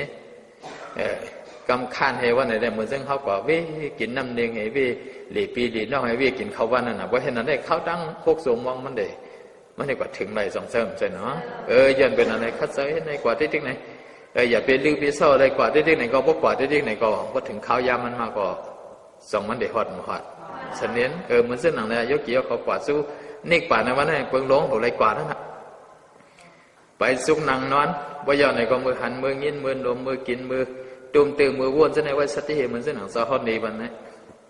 กำคันเฮว่าในเรื่องเหมือนซึ่งเขากว่าวิกินน้ำเนียงเฮวิหลีปีหลีนอกเฮวิกินข้าววันนั่นนะว่าเห็นนั้นได้ข้าวตั้งพวกสมมองมันได้กว่าถึงไรสองเสริมใช่เนาะยันเป็นอะไรคัดเสยในกว่าที่ไหนอย่าไปลือไปเศร้าอะไรกว่าที่ไหนก็พวกกว่าที่ไหนก็พอถึงข้าวยามันมาก็สองมันได้หอดเสนียนเหมือนเส้นหนังเนี่ยยกเกี่ยวเขากว่าสู้นี่กว่าในวันนั้นเปิงหลงถูกไรกว่านั่นนะไปซุกนั่งนอนว่าย้อนในก็มือหันมือยินมือดมมือกินมือตุ้มตื่นมือวนเส้นในไว้สติเหมือนเส้นหนังสะฮอดนี้วันนี้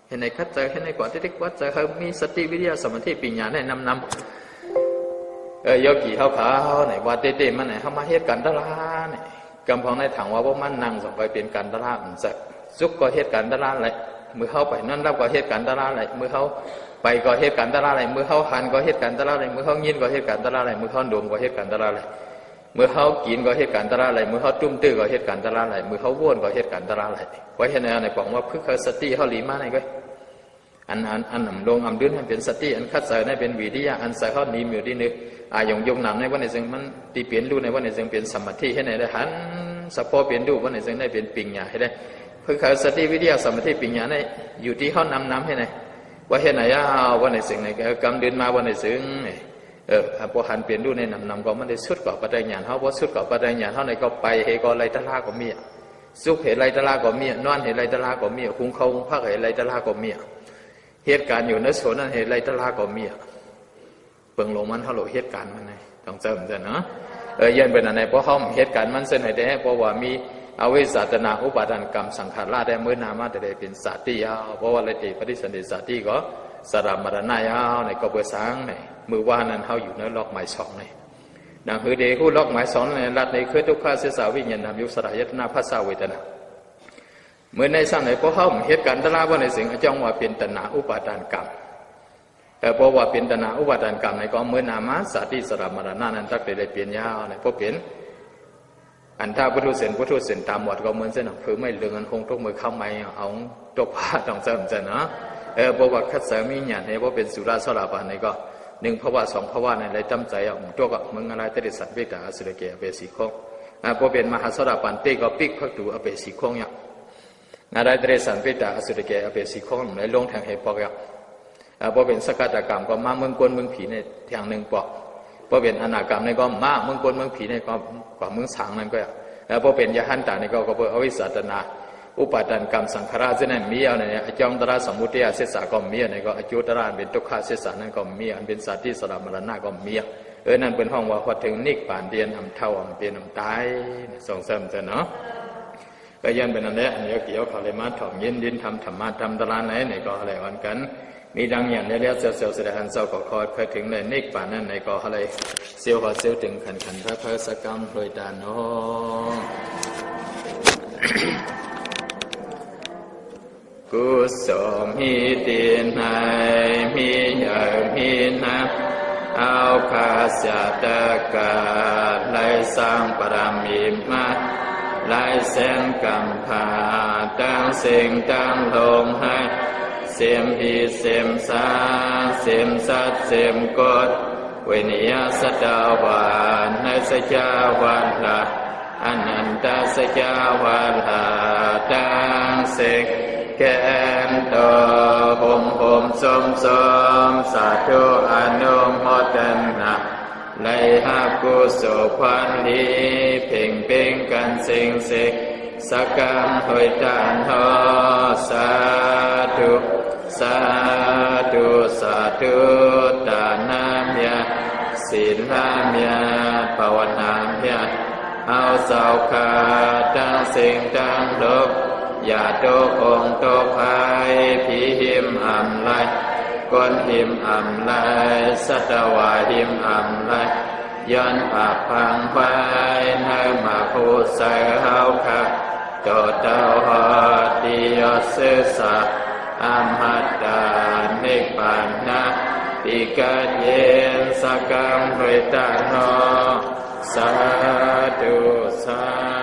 เห็นในคัดใจเห็นในกว่าที่วัดใจเขามีสติวิทยาสมาธิปัญญาในนำยกกี่เขาไหนว่าเต้มันไหนเขามาเหตุการณ์ตลาเนี่ยกำพองในถังว่าพวกมันนั่งส่งไปเป็นการตลาดมันจะซุกก็เหตุการณ์ตลาดอะไรมือเขาไปนั่นรับก็เหตุการณ์ตลาดอะไรมือเขาไปก็เหตุการณ์ตลาดอะไรมือเขาหันก็เหตุการณ์ตลาดอะไรมือเขายินก็เหตุการณ์ตลาดอะไรมือเขาดมก็เหตุการณ์ตลาดอะไรเมื่อเขากินก็เหตุการณ์ตลาดอะไรเมื่อเขาจุ่มตื้อก็เหตุการณ์ตลาดอะไรเมื่อเขาว่นก็เหตุการณ์ตลาดอะไรไว้เห็นในกล่องว่าพึกสติเขาหลีมาในก็อันนำลงอันดื่นให้เป็นสติอันคัดใส่ในเป็นวิทยาอันใส่เขาหนีอยู่ที่นึกยงนำในวันในซึ่งมันตีเปลี่ยนรูในวันในซึ่งเป็นสมาธิให้ในได้หันสัพพอเปลี่ยนรูวันในซึ่งได้เป็นปิญญาให้ได้พึกสติวิทยาสมาธิปิญญาในอยู่ที่เขานำให้ในว่าเห็นไหนวันในซึ่งในกำเดินมาวันในซึ่งพอหันเปลี่ยนดูในนำก็มันได้สุดกว่าปัจจัยญาณเขาพอสุดกว่าปัจจัยญาณเขาในก็ไปเฮก็ไรตะลาก็มีสุขเหตุไรตะลาก็มีนอนเหตุไรตะลาก็มีคุ้งเขาพักเหตุไรตะลาก็มีเหตุการณ์อยู่ในโซนนั้นเหตุไรตะลาก็มีเปิงลงมันเขาหลเหตุการณ์มันไงต้องเติมเสนยันเป็นอะไรเพราะเขาเหตุการณ์มันเส้นให้ได้เพราะว่ามีอวิชชาตนาอุปาทานกรรมสังขารละได้เมื่อนามาแต่ได้เป็นสาติยาวเพราะว่าอะไรติปฏิสันติสาติก็สรามรณะยาวในก็เปิดสังในมือว่านั้นเขาอยู่ในล็อกหมายสองในดังคือเด็กผู้ล็อกหมายสองในรัฐในคือทุกข้าเสียสาวิญญาณนำยุสระยตนาภาษาเวทนาเมื่อในสร้างในพวกเขาเหตุการณ์ตลาดว่าในสิ่งจ้องว่าเป็นตนาอุปาทานกรรม เพราะว่าเป็นตนาอุปาทานกรรมในก็เหมือนนามาสาธิสระมรณะนั้นตักได้เปลี่ยนยาวในพวกเป็นอันถ้าพุทธเส้นตามวัดก็เหมือนเส้นคือไม่เรื่องอันคงทุกมือเข้าไม่เอาตกผ้าต้องเสริมเส้นนะเพราะว่าคัดเสริมมีอย่างนี้ว่าเป็นสุราสระบานในก็หนึ่งภาวะสองภาวะในไรจำใจเอาตัวก็มึงอะไรแต่ดิสัตว์เวกาสุรเกียเปสีคงพอเป็นมหาสระบานเตก็ปิกพักดูอเปสีคงอย่างอะไรแต่ดิสัตว์เวกาสุรเกียอเปสีคงในลงทางเหตุปอกอย่างพอเป็นสกัดกรรมก็มาเมืองกวนเมืองผีในทางหนึ่งปอกพอเป็นอนากรรมในก็มาเมืองกวนเมืองผีในก็กว่าเมืองสางนั่นก็พอเป็นยหันตาในก็เพื่ออวิสัตนาอุปาทานกรรมสังขารเจนั้นมีเอาเนี่ยอจอมตระสมุทัยเสสะก็มีในก็อจุตระเป็นทุกขเสสะนั่นก็มีอันเป็นสัตว์ที่สละมรณะก็มีนั่นเป็นห้องว่าพอถึงนิพพานเดียนอำเท่าอำเปลี่ยนอำตายส่งเสริมจะเนาะก็ยันเป็นอันนี้อันนี้เกี่ยวกับอะไรมาถ่อมยินทำธรรมะทำตระไหนในก็อะไรวันกันมีดังอย่างนี้แล้วเซลล์แสดงเจ้าก็คอยเคยถึงในนิพพานนั่นในก็อะไรเซลล์ก็เซลล์ถึงขันพระสกรรมโดยตาโนกุศลมีตีนในมีใหญ่มีนักเอาคาสยตกาไลสร้างปรามีมาไลแสงกำพาตั้งสิ่งตั้งลมให้เสียมอีเสียมสาเสียมสัตเสียมกดเวนิยสัตวานในสจาวาลาอนันตสจาวาลาตั้งสิ่งแกนโตหมสมสาธุอนุโมทนาไลหากุศลพันลีเพ่งกันสิ่งสักกรรมหอยตานทอสาธุสาธุตานามยาศีลามยาภาวนามยาเอาเสาขาตั้งสิ่งตั้งโลกอย่าโตองโตภายผีหิมอำไรก้นหิมอำไรสัตวาหิมอำไรย้อนปากพังไปให้มาพูดใส่เฮาค่ะโตเต้าหอดียศสะอัมหัตตานิพพานะติกาเยนสกังเวตาโนสาธุสา